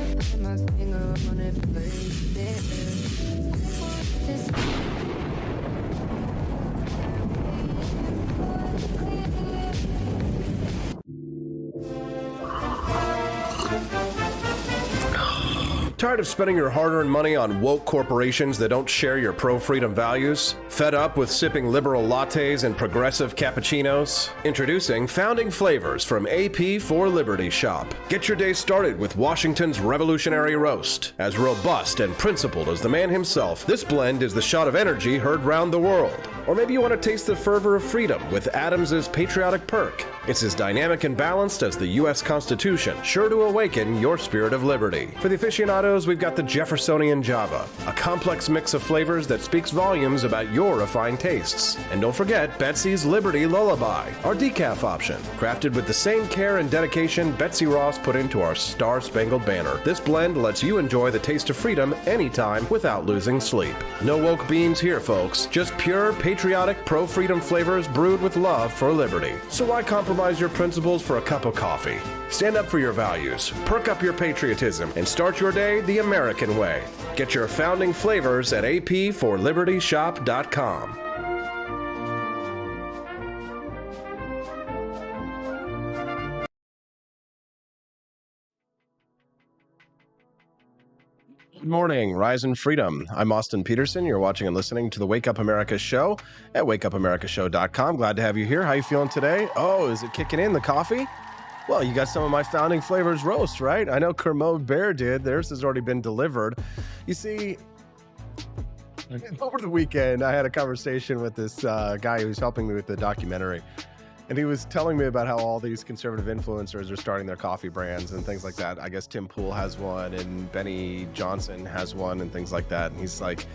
Tired of spending your hard-earned money on woke corporations that don't share your pro-freedom values? Fed up with sipping liberal lattes and progressive cappuccinos? Introducing Founding Flavors from AP for Liberty Shop. Get your day started with Washington's Revolutionary Roast. As robust and principled as the man himself, this blend is the shot of energy heard round the world. Or maybe you want to taste the fervor of freedom with Adams's Patriotic Perk. It's as dynamic and balanced as the U.S. Constitution, sure to awaken your spirit of liberty. For the aficionados, we've got the Jeffersonian Java, a complex mix of flavors that speaks volumes about your refined tastes. And don't forget Betsy's Liberty Lullaby, our decaf option, crafted with the same care and dedication Betsy Ross put into our Star-Spangled Banner. This blend lets you enjoy the taste of freedom anytime without losing sleep. No woke beans here, folks. Just pure, patriotic, pro-freedom flavors brewed with love for liberty. So why compromise your principles for a cup of coffee? Stand up for your values, perk up your patriotism, and start your day the American way. Get your Founding Flavors at apforlibertyshop.com. Good morning, Rise and Freedom. I'm Austin Peterson. You're watching and listening to the Wake Up America show at wakeupAmericaShow.com. Glad to have you here. How you feeling today? Oh, is it kicking in, the coffee? Well, you got some of my Founding Flavors roast, right? I know Kermode Bear did. Theirs has already been delivered. You see, over the weekend, I had a conversation with this guy who's helping me with the documentary. And he was telling me about how all these conservative influencers are starting their coffee brands and things like that. I guess Tim Pool has one and Benny Johnson has one and things like that. And he's like,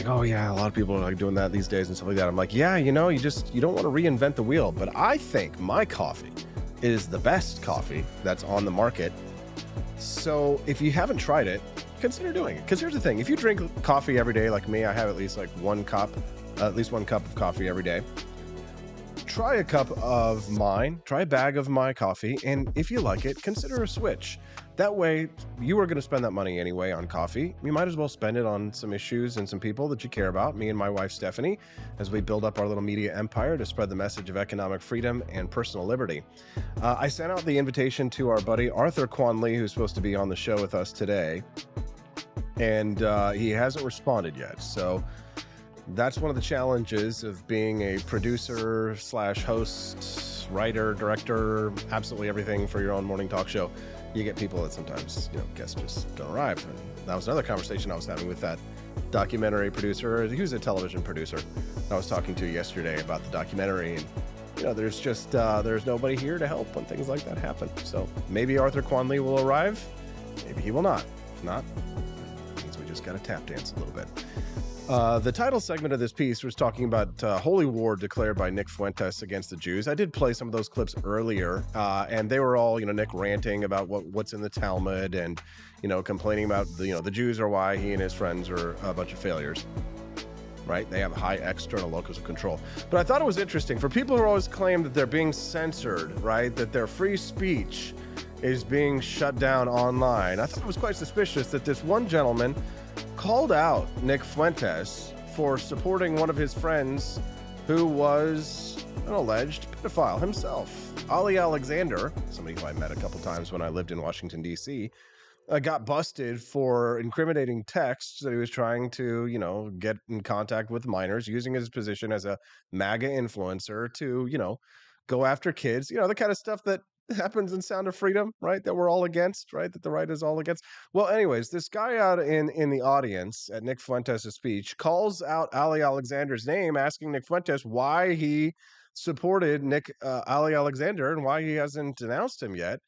oh yeah, a lot of people are like doing that these days and stuff like that. I'm like, yeah, you know, you don't want to reinvent the wheel. But I think my coffee is the best coffee that's on the market. So if you haven't tried it, consider doing it. Because here's the thing, if you drink coffee every day like me, I have at least one cup of coffee every day. Try a cup of mine, try a bag of my coffee, and if you like it, consider a switch. That way, you are going to spend that money anyway on coffee. You might as well spend it on some issues and some people that you care about, me and my wife Stephanie, as we build up our little media empire to spread the message of economic freedom and personal liberty. I sent out the invitation to our buddy Arthur Kwanli, who's supposed to be on the show with us today, and he hasn't responded yet. So that's one of the challenges of being a producer slash host, writer, director, absolutely everything for your own morning talk show. You get people that sometimes, guests just don't arrive. And that was another conversation I was having with that documentary producer. He was a television producer I was talking to yesterday about the documentary. And, there's just, there's nobody here to help when things like that happen. So maybe Arthur Kwanli will arrive. Maybe he will not. If not, it means we just got to tap dance a little bit. The title segment of this piece was talking about holy war declared by Nick Fuentes against the Jews. I did play some of those clips earlier, and they were all, Nick ranting about what's in the Talmud and, complaining about the Jews are why he and his friends are a bunch of failures. Right? They have a high external locus of control. But I thought it was interesting for people who always claim that they're being censored, right? That their free speech is being shut down online. I thought it was quite suspicious that this one gentleman called out Nick Fuentes for supporting one of his friends who was an alleged pedophile himself. Ali Alexander, somebody who I met a couple times when I lived in Washington, D.C., got busted for incriminating texts that he was trying to, get in contact with minors, using his position as a MAGA influencer to, go after kids, the kind of stuff that happens in Sound of Freedom, right? That we're all against, right? That the right is all against. Well, anyways, this guy out in the audience at Nick Fuentes' speech calls out Ali Alexander's name, asking Nick Fuentes why he supported Ali Alexander and why he hasn't denounced him yet,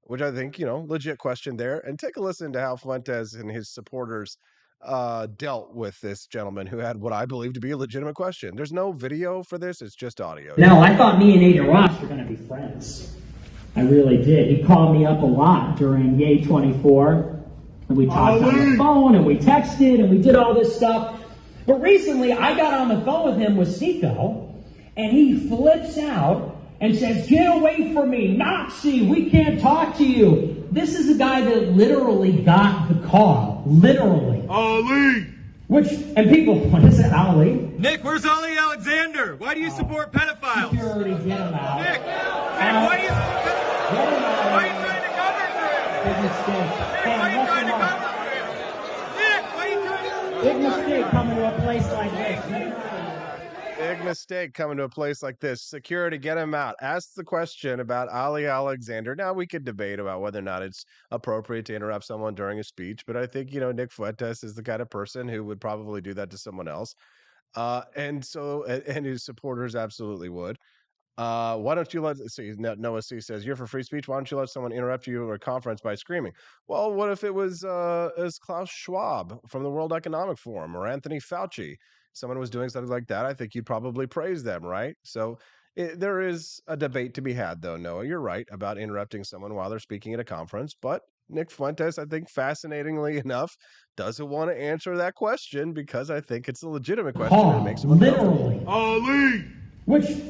which I think, legit question there. And take a listen to how Fuentes and his supporters dealt with this gentleman who had what I believe to be a legitimate question. There's no video for this. It's just audio. No, I thought me and Ada Ross were going to be friends. I really did. He called me up a lot during Yay 24, and we talked on the phone, and we texted, and we did all this stuff. But recently, I got on the phone with him with Seco, and he flips out and says, "Get away from me, Nazi, we can't talk to you." This is a guy that literally got the call. Literally. Ali! And people, what is it, Ali? Nick, where's Ali Alexander? Why do you support pedophiles? Security, get him out. Nick, why do you support pedophiles? Why are you trying to cover for him? Big mistake. Nick, why are you trying to cover for him? Nick, why are you trying to cover for him? Big mistake coming to a place like this. Big mistake coming to a place like this. Security, get him out. Ask the question about Ali Alexander. Now, we could debate about whether or not it's appropriate to interrupt someone during a speech, but I think, Nick Fuentes is the kind of person who would probably do that to someone else. And his supporters absolutely would. Why don't you see Noah C says, "You're for free speech. Why don't you let someone interrupt you at a conference by screaming?" Well, what if it was as Klaus Schwab from the World Economic Forum or Anthony Fauci? Someone was doing something like that. I think you'd probably praise them, right? So there is a debate to be had, though, Noah. You're right about interrupting someone while they're speaking at a conference, but Nick Fuentes, I think, fascinatingly enough, doesn't want to answer that question because I think it's a legitimate question and it makes him uncomfortable. Ali!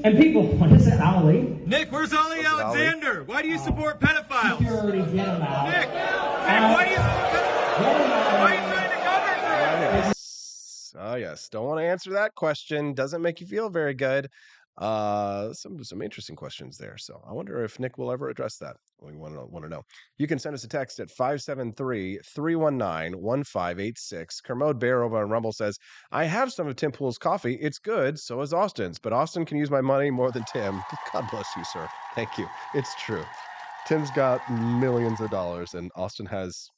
And people, what is it, Ali? Nick, where's Ali Alexander? Why do you support pedophiles? Security, get him out. Nick, why do you support pedophiles? Why are you trying to cover for him? Oh, yes. Don't want to answer that question. Doesn't make you feel very good. Some interesting questions there. So I wonder if Nick will ever address that. We want to know. You can send us a text at 573-319-1586. Kermode Bear over on Rumble says, "I have some of Tim Pool's coffee. It's good. So is Austin's. But Austin can use my money more than Tim." God bless you, sir. Thank you. It's true. Tim's got millions of dollars and Austin has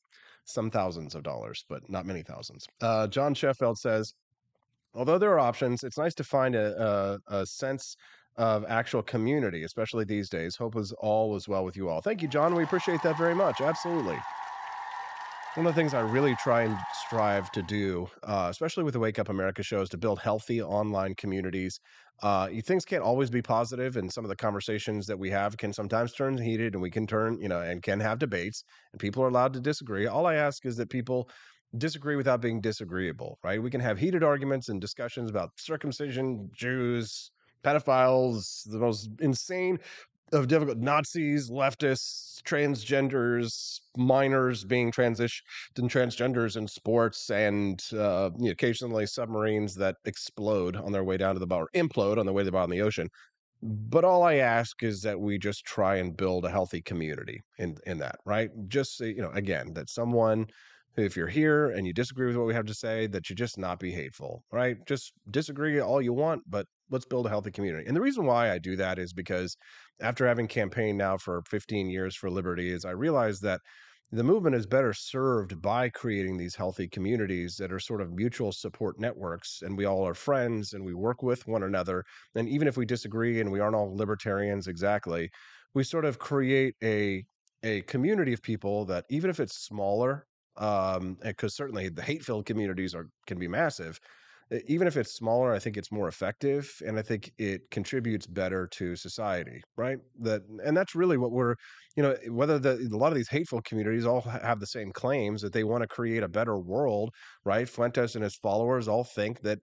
some thousands of dollars, but not many thousands. John Sheffield says, "Although there are options, it's nice to find a sense of actual community, especially these days. Hope all is well with you all." Thank you, John. We appreciate that very much. Absolutely. One of the things I really try and strive to do, especially with the Wake Up America show, is to build healthy online communities. Things can't always be positive, and some of the conversations that we have can sometimes turn heated, and we can turn, and can have debates, and people are allowed to disagree. All I ask is that people disagree without being disagreeable, right? We can have heated arguments and discussions about circumcision, Jews, pedophiles, the most insane of difficult Nazis, leftists, transgenders, minors being transgenders in sports, and occasionally submarines that explode on their way down to the bottom, or implode on their way to the bottom of the ocean. But all I ask is that we just try and build a healthy community in that, right? Just again, that someone, if you're here and you disagree with what we have to say, that you just not be hateful, right? Just disagree all you want, but let's build a healthy community. And the reason why I do that is because after having campaigned now for 15 years for liberty, is I realized that the movement is better served by creating these healthy communities that are sort of mutual support networks, and we all are friends and we work with one another. And even if we disagree and we aren't all libertarians exactly, we sort of create a community of people that, even if it's smaller, because certainly the hate-filled communities can be massive. Even if it's smaller, I think it's more effective, and I think it contributes better to society, right? And that's really what we're, whether a lot of these hateful communities all have the same claims that they want to create a better world, right? Fuentes and his followers all think that,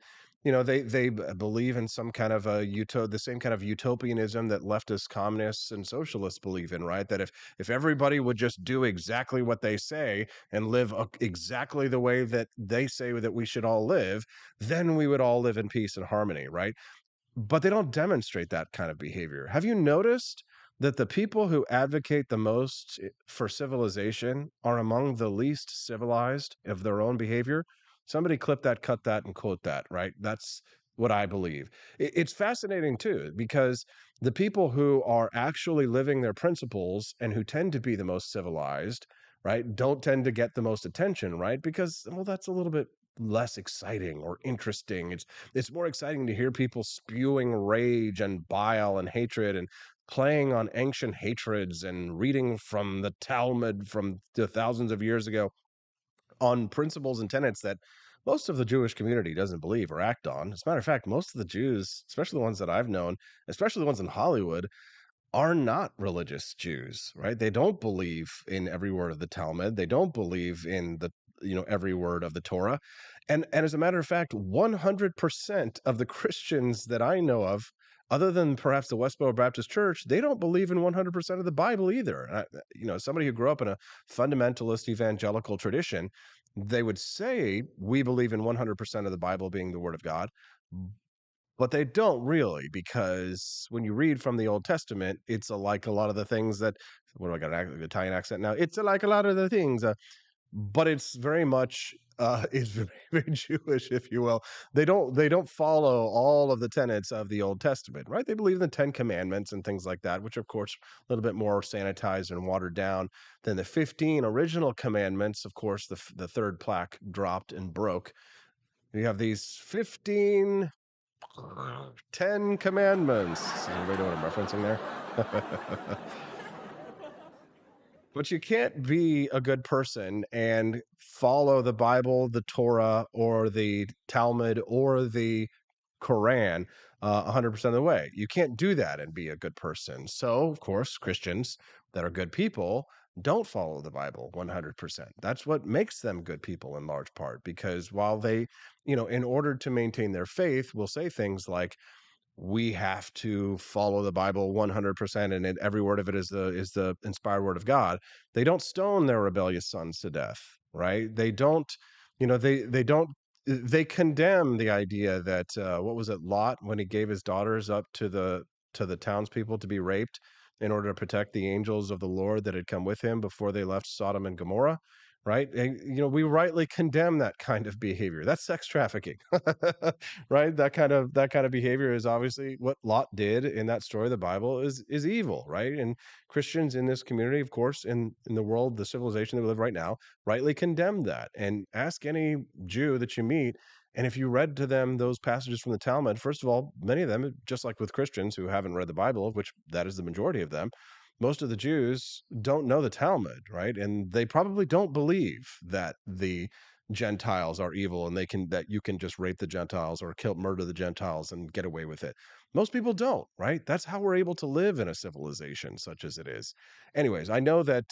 they believe in some kind of the same kind of utopianism that leftist communists and socialists believe in, right? That if everybody would just do exactly what they say and live exactly the way that they say that we should all live, then we would all live in peace and harmony, right? But they don't demonstrate that kind of behavior. Have you noticed that the people who advocate the most for civilization are among the least civilized of their own behavior? Somebody clip that, cut that, and quote that, right? That's what I believe. It's fascinating, too, because the people who are actually living their principles and who tend to be the most civilized, right, don't tend to get the most attention, right? Because, well, that's a little bit less exciting or interesting. It's more exciting to hear people spewing rage and bile and hatred and playing on ancient hatreds and reading from the Talmud from the thousands of years ago on principles and tenets that most of the Jewish community doesn't believe or act on. As a matter of fact, most of the Jews, especially the ones that I've known, especially the ones in Hollywood, are not religious Jews, right? They don't believe in every word of the Talmud. They don't believe in the, every word of the Torah. And as a matter of fact, 100% of the Christians that I know of, other than perhaps the Westboro Baptist Church, they don't believe in 100% of the Bible either. And somebody who grew up in a fundamentalist evangelical tradition, they would say, we believe in 100% of the Bible being the Word of God. But they don't really, because when you read from the Old Testament, it's like a lot of the things that, what do I got, an Italian accent now? It's like a lot of the things, but it's very much, it's very, very Jewish, if you will. They don't follow all of the tenets of the Old Testament, right? They believe in the 10 Commandments and things like that, which of course, a little bit more sanitized and watered down than the 15 original commandments. Of course, the third plaque dropped and broke. You have these 15... 10 Commandments. Does anybody know what I'm referencing there? But you can't be a good person and follow the Bible, the Torah, or the Talmud, or the Quran 100% of the way. You can't do that and be a good person. So, of course, Christians that are good people don't follow the Bible 100%. That's what makes them good people in large part, because while they, in order to maintain their faith, will say things like, we have to follow the Bible 100%, and every word of it is the inspired word of God. They don't stone their rebellious sons to death, right? They don't, they condemn the idea that what was it, Lot, when he gave his daughters up to the townspeople to be raped in order to protect the angels of the Lord that had come with him before they left Sodom and Gomorrah. Right. And, we rightly condemn that kind of behavior. That's sex trafficking, right? That kind of behavior is obviously what Lot did in that story of the Bible is evil, right? And Christians in this community, of course, in the world, the civilization that we live right now, rightly condemn that. And ask any Jew that you meet, and if you read to them those passages from the Talmud, first of all, many of them, just like with Christians who haven't read the Bible, of which that is the majority of them, most of the Jews don't know the Talmud, right? And they probably don't believe that the Gentiles are evil and that you can just rape the Gentiles or murder the Gentiles and get away with it. Most people don't, right? That's how we're able to live in a civilization such as it is. Anyways, I know that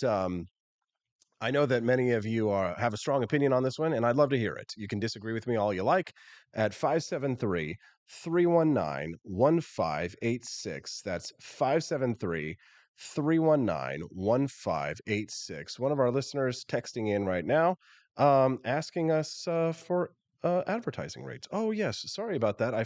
many of you have a strong opinion on this one, and I'd love to hear it. You can disagree with me all you like at 573-319-1586. That's 573-319-1586. One of our listeners texting in right now, asking us for advertising rates. Oh, yes. Sorry about that. I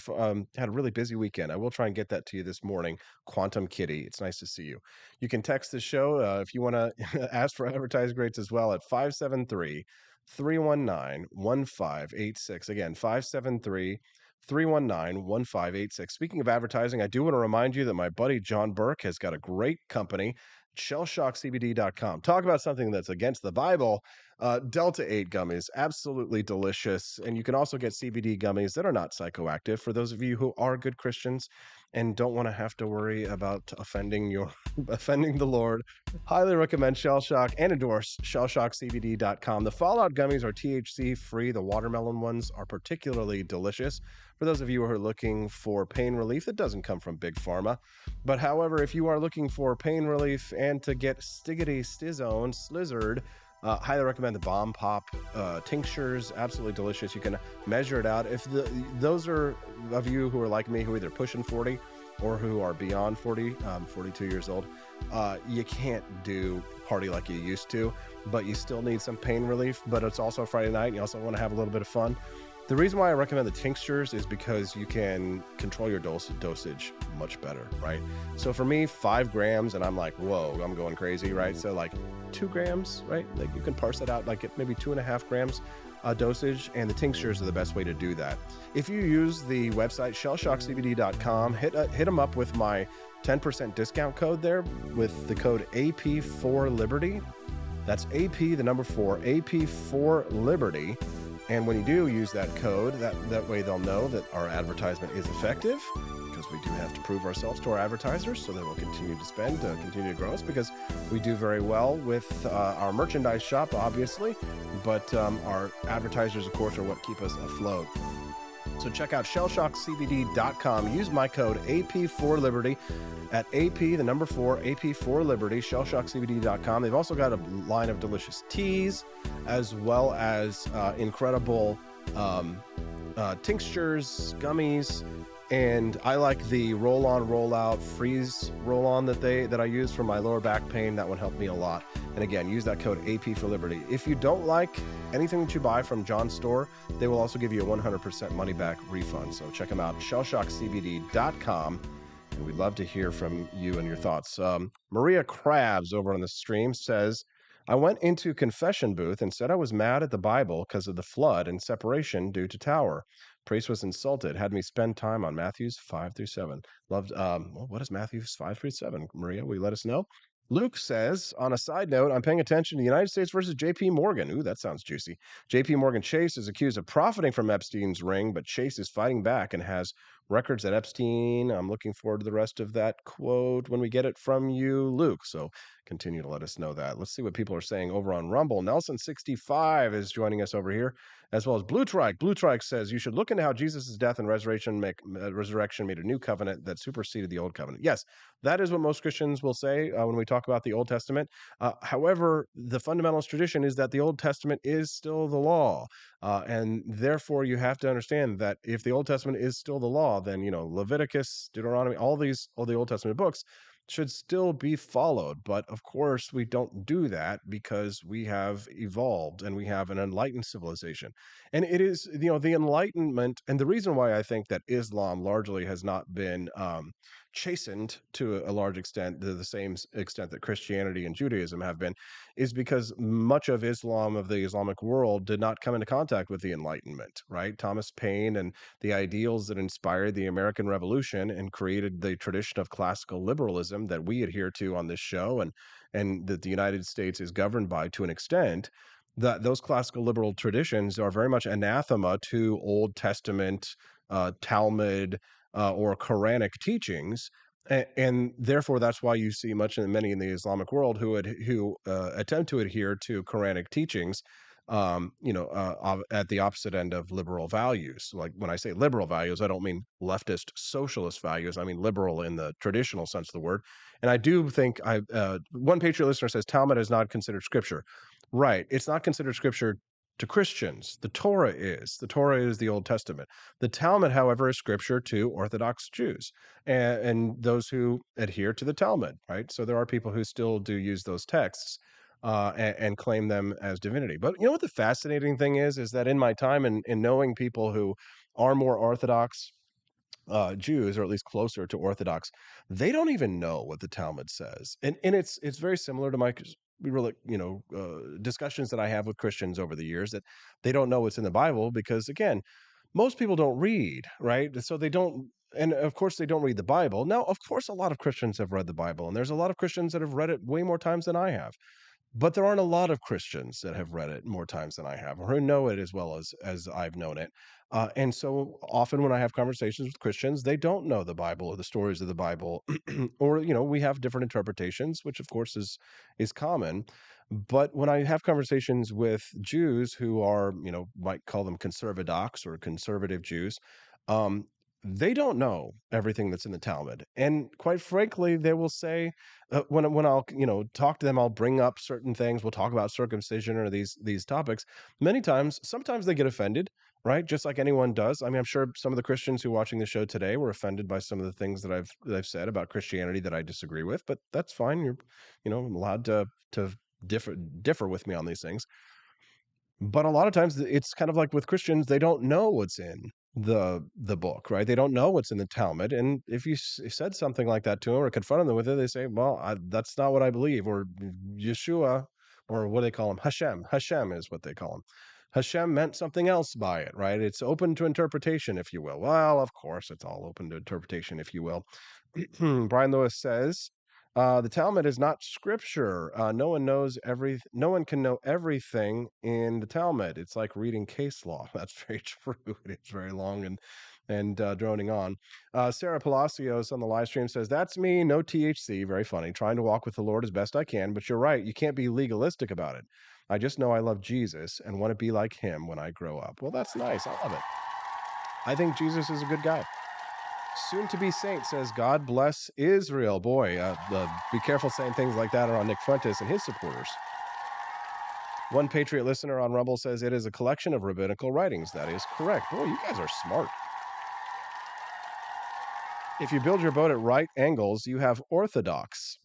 had a really busy weekend. I will try and get that to you this morning. Quantum Kitty, it's nice to see you. You can text the show if you want to ask for advertising rates as well at 573-319-1586. Again, 573-319-1586. Speaking of advertising, I do want to remind you that my buddy John Burke has got a great company, shellshockcbd.com. Talk about something that's against the Bible. Delta 8 gummies, absolutely delicious. And you can also get CBD gummies that are not psychoactive for those of you who are good Christians and don't want to have to worry about offending the Lord. Highly recommend Shell Shock and endorse shellshockcbd.com. The Fallout gummies are THC free. The watermelon ones are particularly delicious for those of you who are looking for pain relief that doesn't come from Big Pharma. But however, if you are looking for pain relief and to get stiggity-stizzone, slizzard, highly recommend the Bomb Pop tinctures. Absolutely delicious. You can measure it out. If those are of you who are like me, who are either pushing 40 or who are beyond 40, 42 years old, you can't do party like you used to, but you still need some pain relief. But it's also Friday night, and you also want to have a little bit of fun. The reason why I recommend the tinctures is because you can control your dosage much better, right? So for me, 5 grams, and I'm like, whoa, I'm going crazy, right? So like 2 grams, right? Like you can parse that out, like maybe 2.5 grams dosage, and the tinctures are the best way to do that. If you use the website shellshockcbd.com, hit them up with my 10% discount code there with the code AP4Liberty. That's AP, the number 4, AP4Liberty. And when you do use that code, that way they'll know that our advertisement is effective, because we do have to prove ourselves to our advertisers so they will continue to spend, continue to grow us, because we do very well with our merchandise shop, obviously, but our advertisers, of course, are what keep us afloat. So check out shellshockcbd.com. Use my code AP4Liberty at AP, the number 4, AP4Liberty, shellshockcbd.com. They've also got a line of delicious teas as well as incredible tinctures, gummies, and I like the roll-on, roll-out, freeze roll-on that I use for my lower back pain. That one helped me a lot. And again, use that code AP4Liberty. If you don't like anything that you buy from John's store, they will also give you a 100% money-back refund. So check them out, shellshockcbd.com. And we'd love to hear from you and your thoughts. Maria Krabs over on the stream says, I went into confession booth and said I was mad at the Bible because of the flood and separation due to Tower. Priest was insulted, had me spend time on Matthews 5-7. Loved, what is Matthews 5-7? Maria, will you let us know? Luke says, on a side note, I'm paying attention to the United States versus J.P. Morgan. Ooh, that sounds juicy. J.P. Morgan Chase is accused of profiting from Epstein's ring, but Chase is fighting back and has records at Epstein. I'm looking forward to the rest of that quote when we get it from you, Luke. So continue to let us know that. Let's see what people are saying over on Rumble. Nelson65 is joining us over here, as well as Blue Trike. Blue Trike says, you should look into how Jesus' death and resurrection made a new covenant that superseded the old covenant. Yes, that is what most Christians will say when we talk about the Old Testament. However, the fundamentalist tradition is that the Old Testament is still the law. And therefore, you have to understand that if the Old Testament is still the law, then, Leviticus, Deuteronomy, all the Old Testament books should still be followed. But of course, we don't do that because we have evolved and we have an enlightened civilization. And it is, the Enlightenment, and the reason why I think that Islam largely has not been chastened to a large extent, to the same extent that Christianity and Judaism have been, is because much of Islam, of the Islamic world, did not come into contact with the Enlightenment, right? Thomas Paine and the ideals that inspired the American Revolution and created the tradition of classical liberalism that we adhere to on this show, and that the United States is governed by to an extent, that those classical liberal traditions are very much anathema to Old Testament, Talmud, or Quranic teachings, and therefore that's why you see many in the Islamic world who attempt to adhere to Quranic teachings, at the opposite end of liberal values. Like when I say liberal values, I don't mean leftist socialist values. I mean liberal in the traditional sense of the word. And I do think one Patriot listener says Talmud is not considered scripture. Right, it's not considered scripture to Christians. The Torah is. The Torah is the Old Testament. The Talmud, however, is scripture to Orthodox Jews and those who adhere to the Talmud, right? So there are people who still do use those texts and claim them as divinity. But you know what the fascinating thing is that in my time in knowing people who are more Orthodox Jews, or at least closer to Orthodox, they don't even know what the Talmud says. And it's very similar to my discussions that I have with Christians over the years, that they don't know what's in the Bible because, again, most people don't read, right? So they don't, and of course they don't read the Bible. Now, of course, a lot of Christians have read the Bible, and there's a lot of Christians that have read it way more times than I have. But there aren't a lot of Christians that have read it more times than I have, or who know it as well as I've known it. And so often when I have conversations with Christians, they don't know the Bible or the stories of the Bible, or, we have different interpretations, which of course is common. But when I have conversations with Jews who are, might call them conservadox or conservative Jews, they don't know everything that's in the Talmud. And quite frankly, they will say, when I'll, talk to them, I'll bring up certain things. We'll talk about circumcision or these topics. Sometimes they get offended, right? Just like anyone does. I mean, I'm sure some of the Christians who are watching the show today were offended by some of the things that I've said about Christianity that I disagree with, but that's fine. You're, allowed to differ with me on these things. But a lot of times it's kind of like with Christians, they don't know what's in the book, right? They don't know what's in the Talmud. And if you said something like that to them or confronted them with it, they say, well, that's not what I believe. Or Yeshua, or what do they call him? Hashem is what they call him. Hashem meant something else by it, right? It's open to interpretation, if you will. Well, of course, it's all open to interpretation, if you will. Brian Lewis says, the Talmud is not scripture. No one can know everything in the Talmud. It's like reading case law. That's very true. It's very long and droning on. Sarah Palacios on the live stream says, that's me, no THC. Very funny. Trying to walk with the Lord as best I can, but you're right. You can't be legalistic about it. I just know I love Jesus and want to be like him when I grow up. Well, that's nice. I love it. I think Jesus is a good guy. Soon to be saint says, God bless Israel. Boy, be careful saying things like that around Nick Fuentes and his supporters. One Patriot listener on Rumble says it is a collection of rabbinical writings. That is correct. Boy, you guys are smart. If you build your boat at right angles, you have orthodox.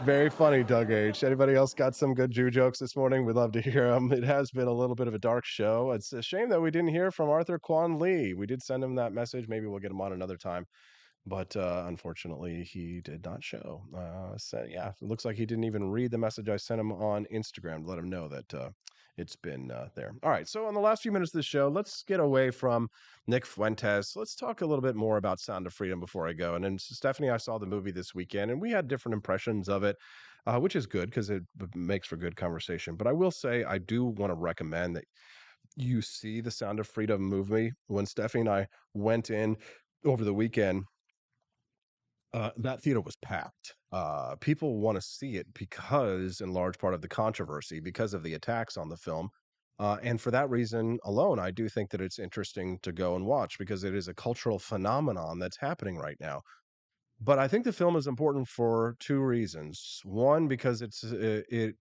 Very funny, Doug H. Anybody else got some good Jew jokes this morning? We'd love to hear them. It has been a little bit of a dark show. It's a shame that we didn't hear from Arthur Quan Lee. We did send him that message. Maybe we'll get him on another time. But unfortunately, he did not show. So, yeah, it looks like he didn't even read the message I sent him on Instagram to let him know that it's been there. All right, so in the last few minutes of the show, let's get away from Nick Fuentes. Let's talk a little bit more about Sound of Freedom before I go. And then Stephanie, I saw the movie this weekend, and we had different impressions of it, which is good because it makes for good conversation. But I will say I do want to recommend that you see the Sound of Freedom movie. When Stephanie and I went in over the weekend, that theater was packed. People want to see it because, in large part, of the controversy, because of the attacks on the film. And for that reason alone, I do think that it's interesting to go and watch because it is a cultural phenomenon that's happening right now. But I think the film is important for two reasons. One, because it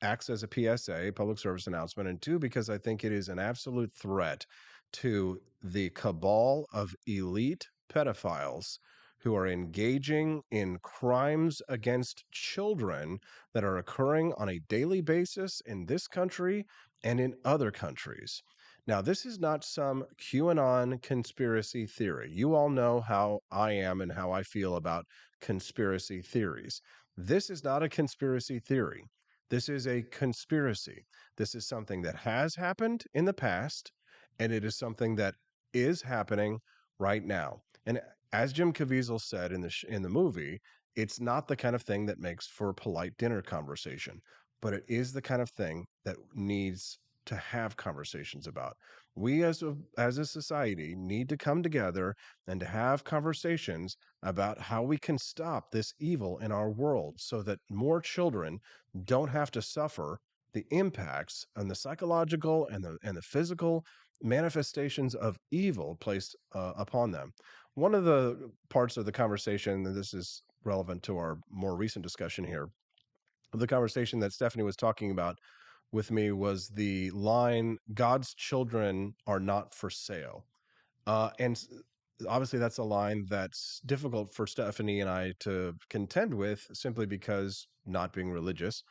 acts as a PSA, public service announcement, and two, because I think it is an absolute threat to the cabal of elite pedophiles who are engaging in crimes against children that are occurring on a daily basis in this country and in other countries. Now, this is not some QAnon conspiracy theory. You all know how I am and how I feel about conspiracy theories. This is not a conspiracy theory. This is a conspiracy. This is something that has happened in the past, and it is something that is happening right now. And as Jim Caviezel said in the movie, it's not the kind of thing that makes for polite dinner conversation, but it is the kind of thing that needs to have conversations about. We as a society need to come together and to have conversations about how we can stop this evil in our world so that more children don't have to suffer the impacts and the psychological and the physical manifestations of evil placed upon them. One of the parts of the conversation, and this is relevant to our more recent discussion here, the conversation that Stephanie was talking about with me was the line, God's children are not for sale. And obviously that's a line that's difficult for Stephanie and I to contend with simply because not being religious,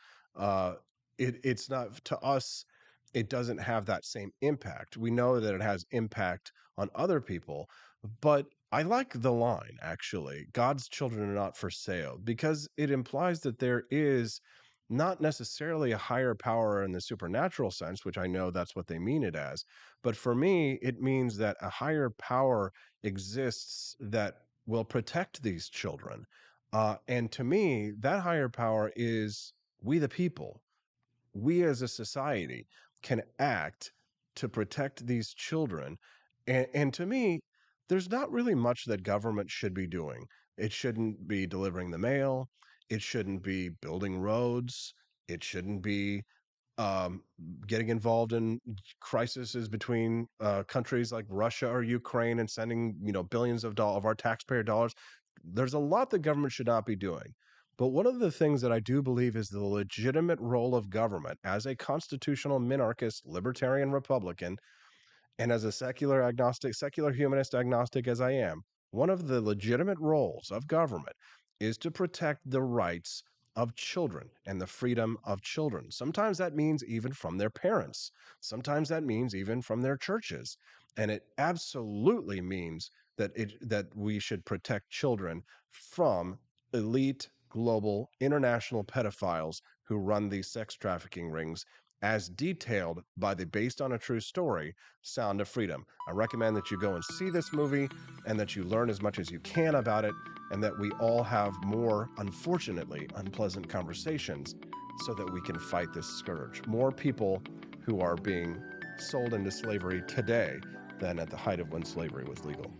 it's not, to us, it doesn't have that same impact. We know that it has impact on other people, but I like the line, actually, God's children are not for sale, because it implies that there is not necessarily a higher power in the supernatural sense, which I know that's what they mean it as. But for me, it means that a higher power exists that will protect these children. And to me, that higher power is we the people. We as a society can act to protect these children. And to me, there's not really much that government should be doing. It shouldn't be delivering the mail. It shouldn't be building roads. It shouldn't be um, getting involved in crises between countries like Russia or Ukraine and sending billions of our taxpayer dollars. There's a lot that government should not be doing. But one of the things that I do believe is the legitimate role of government as a constitutional minarchist, libertarian Republican, and as a secular agnostic, secular humanist agnostic as I am, one of the legitimate roles of government is to protect the rights of children and the freedom of children. Sometimes that means even from their parents. Sometimes that means even from their churches. And it absolutely means that we should protect children from elite, global, international pedophiles who run these sex trafficking rings, as detailed by the Based on a True Story Sound of Freedom. I recommend that you go and see this movie and that you learn as much as you can about it, and that we all have more, unfortunately, unpleasant conversations so that we can fight this scourge. More people who are being sold into slavery today than at the height of when slavery was legal.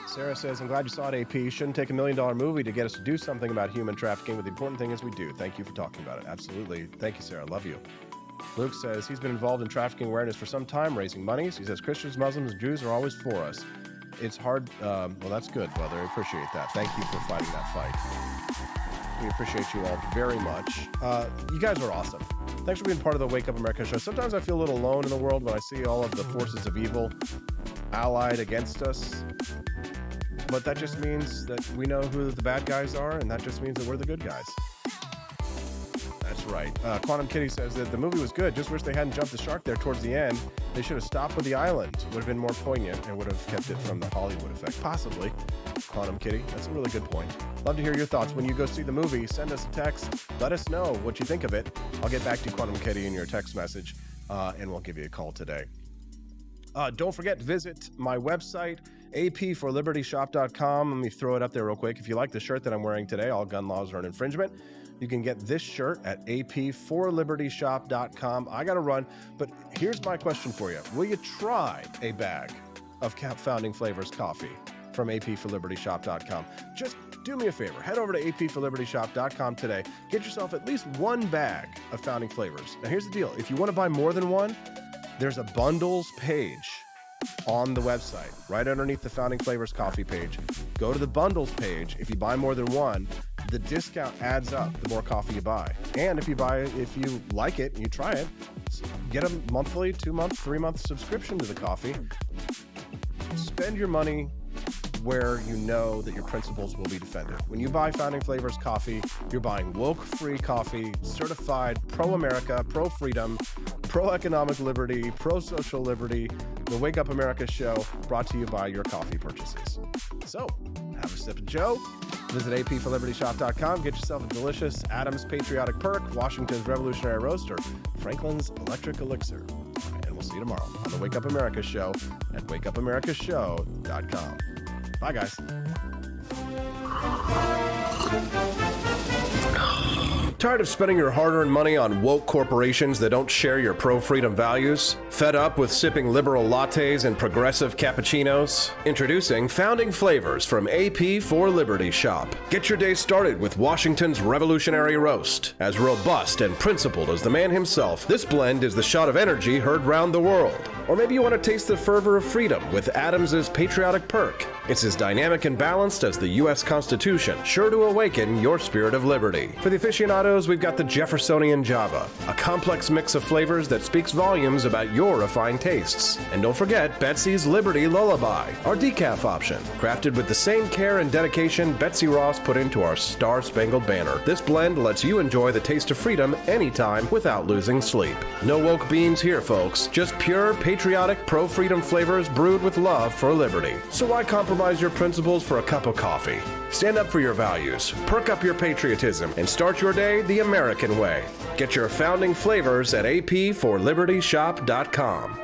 Sarah says, I'm glad you saw it, AP. Shouldn't take $1 million movie to get us to do something about human trafficking, but the important thing is we do. Thank you for talking about it. Absolutely. Thank you, Sarah. Love you. Luke says he's been involved in trafficking awareness for some time, raising money. He says Christians, Muslims, and Jews are always for us. It's hard. Well, that's good, brother. I appreciate that. Thank you for fighting that fight. We appreciate you all very much. You guys are awesome. Thanks for being part of the Wake Up America show. Sometimes I feel a little alone in the world when I see all of the forces of evil allied against us. But that just means that we know who the bad guys are, and that just means that we're the good guys. That's right. Quantum Kitty says that the movie was good. Just wish they hadn't jumped the shark there towards the end. They should have stopped with the island. Would have been more poignant and would have kept it from the Hollywood effect. Possibly. Quantum Kitty, that's a really good point. Love to hear your thoughts. When you go see the movie, send us a text. Let us know what you think of it. I'll get back to you, Quantum Kitty, in your text message, and we'll give you a call today. Don't forget to visit my website, apforlibertyshop.com. Let me throw it up there real quick. If you like the shirt that I'm wearing today, All Gun Laws Are an Infringement, you can get this shirt at apforlibertyshop.com. I got to run, but here's my question for you. Will you try a bag of Founding Flavors coffee from apforlibertyshop.com? Just do me a favor. Head over to apforlibertyshop.com today. Get yourself at least one bag of Founding Flavors. Now, here's the deal. If you want to buy more than one, there's a bundles page on the website, right underneath the Founding Flavors coffee page. Go to the bundles page. If you buy more than one, the discount adds up the more coffee you buy. And if you like it and you try it, get a monthly, 2-month, 3-month subscription to the coffee. Spend your money where you know that your principles will be defended. When you buy Founding Flavors coffee, you're buying woke-free coffee, certified pro-America, pro-freedom, pro-economic liberty, pro-social liberty. The Wake Up America show brought to you by your coffee purchases. So, have a sip of Joe. Visit apforlibertyshop.com. Get yourself a delicious Adams Patriotic Perk, Washington's Revolutionary Roast, or Franklin's Electric Elixir. And we'll see you tomorrow on the Wake Up America show at wakeupAmericaShow.com. Bye, guys. Tired of spending your hard-earned money on woke corporations that don't share your pro-freedom values? Fed up with sipping liberal lattes and progressive cappuccinos? Introducing Founding Flavors from AP for Liberty Shop. Get your day started with Washington's Revolutionary Roast. As robust and principled as the man himself, this blend is the shot of energy heard round the world. Or maybe you want to taste the fervor of freedom with Adams's Patriotic Perk. It's as dynamic and balanced as the U.S. Constitution, sure to awaken your spirit of liberty. For the aficionados, we've got the Jeffersonian Java, a complex mix of flavors that speaks volumes about your refined tastes. And don't forget Betsy's Liberty Lullaby, our decaf option, crafted with the same care and dedication Betsy Ross put into our Star-Spangled Banner. This blend lets you enjoy the taste of freedom anytime without losing sleep. No woke beans here, folks. Just pure, patriotic, pro-freedom flavors brewed with love for liberty. So why compromise your principles for a cup of coffee? Stand up for your values, perk up your patriotism, and start your day the American way. Get your Founding Flavors at apforlibertyshop.com.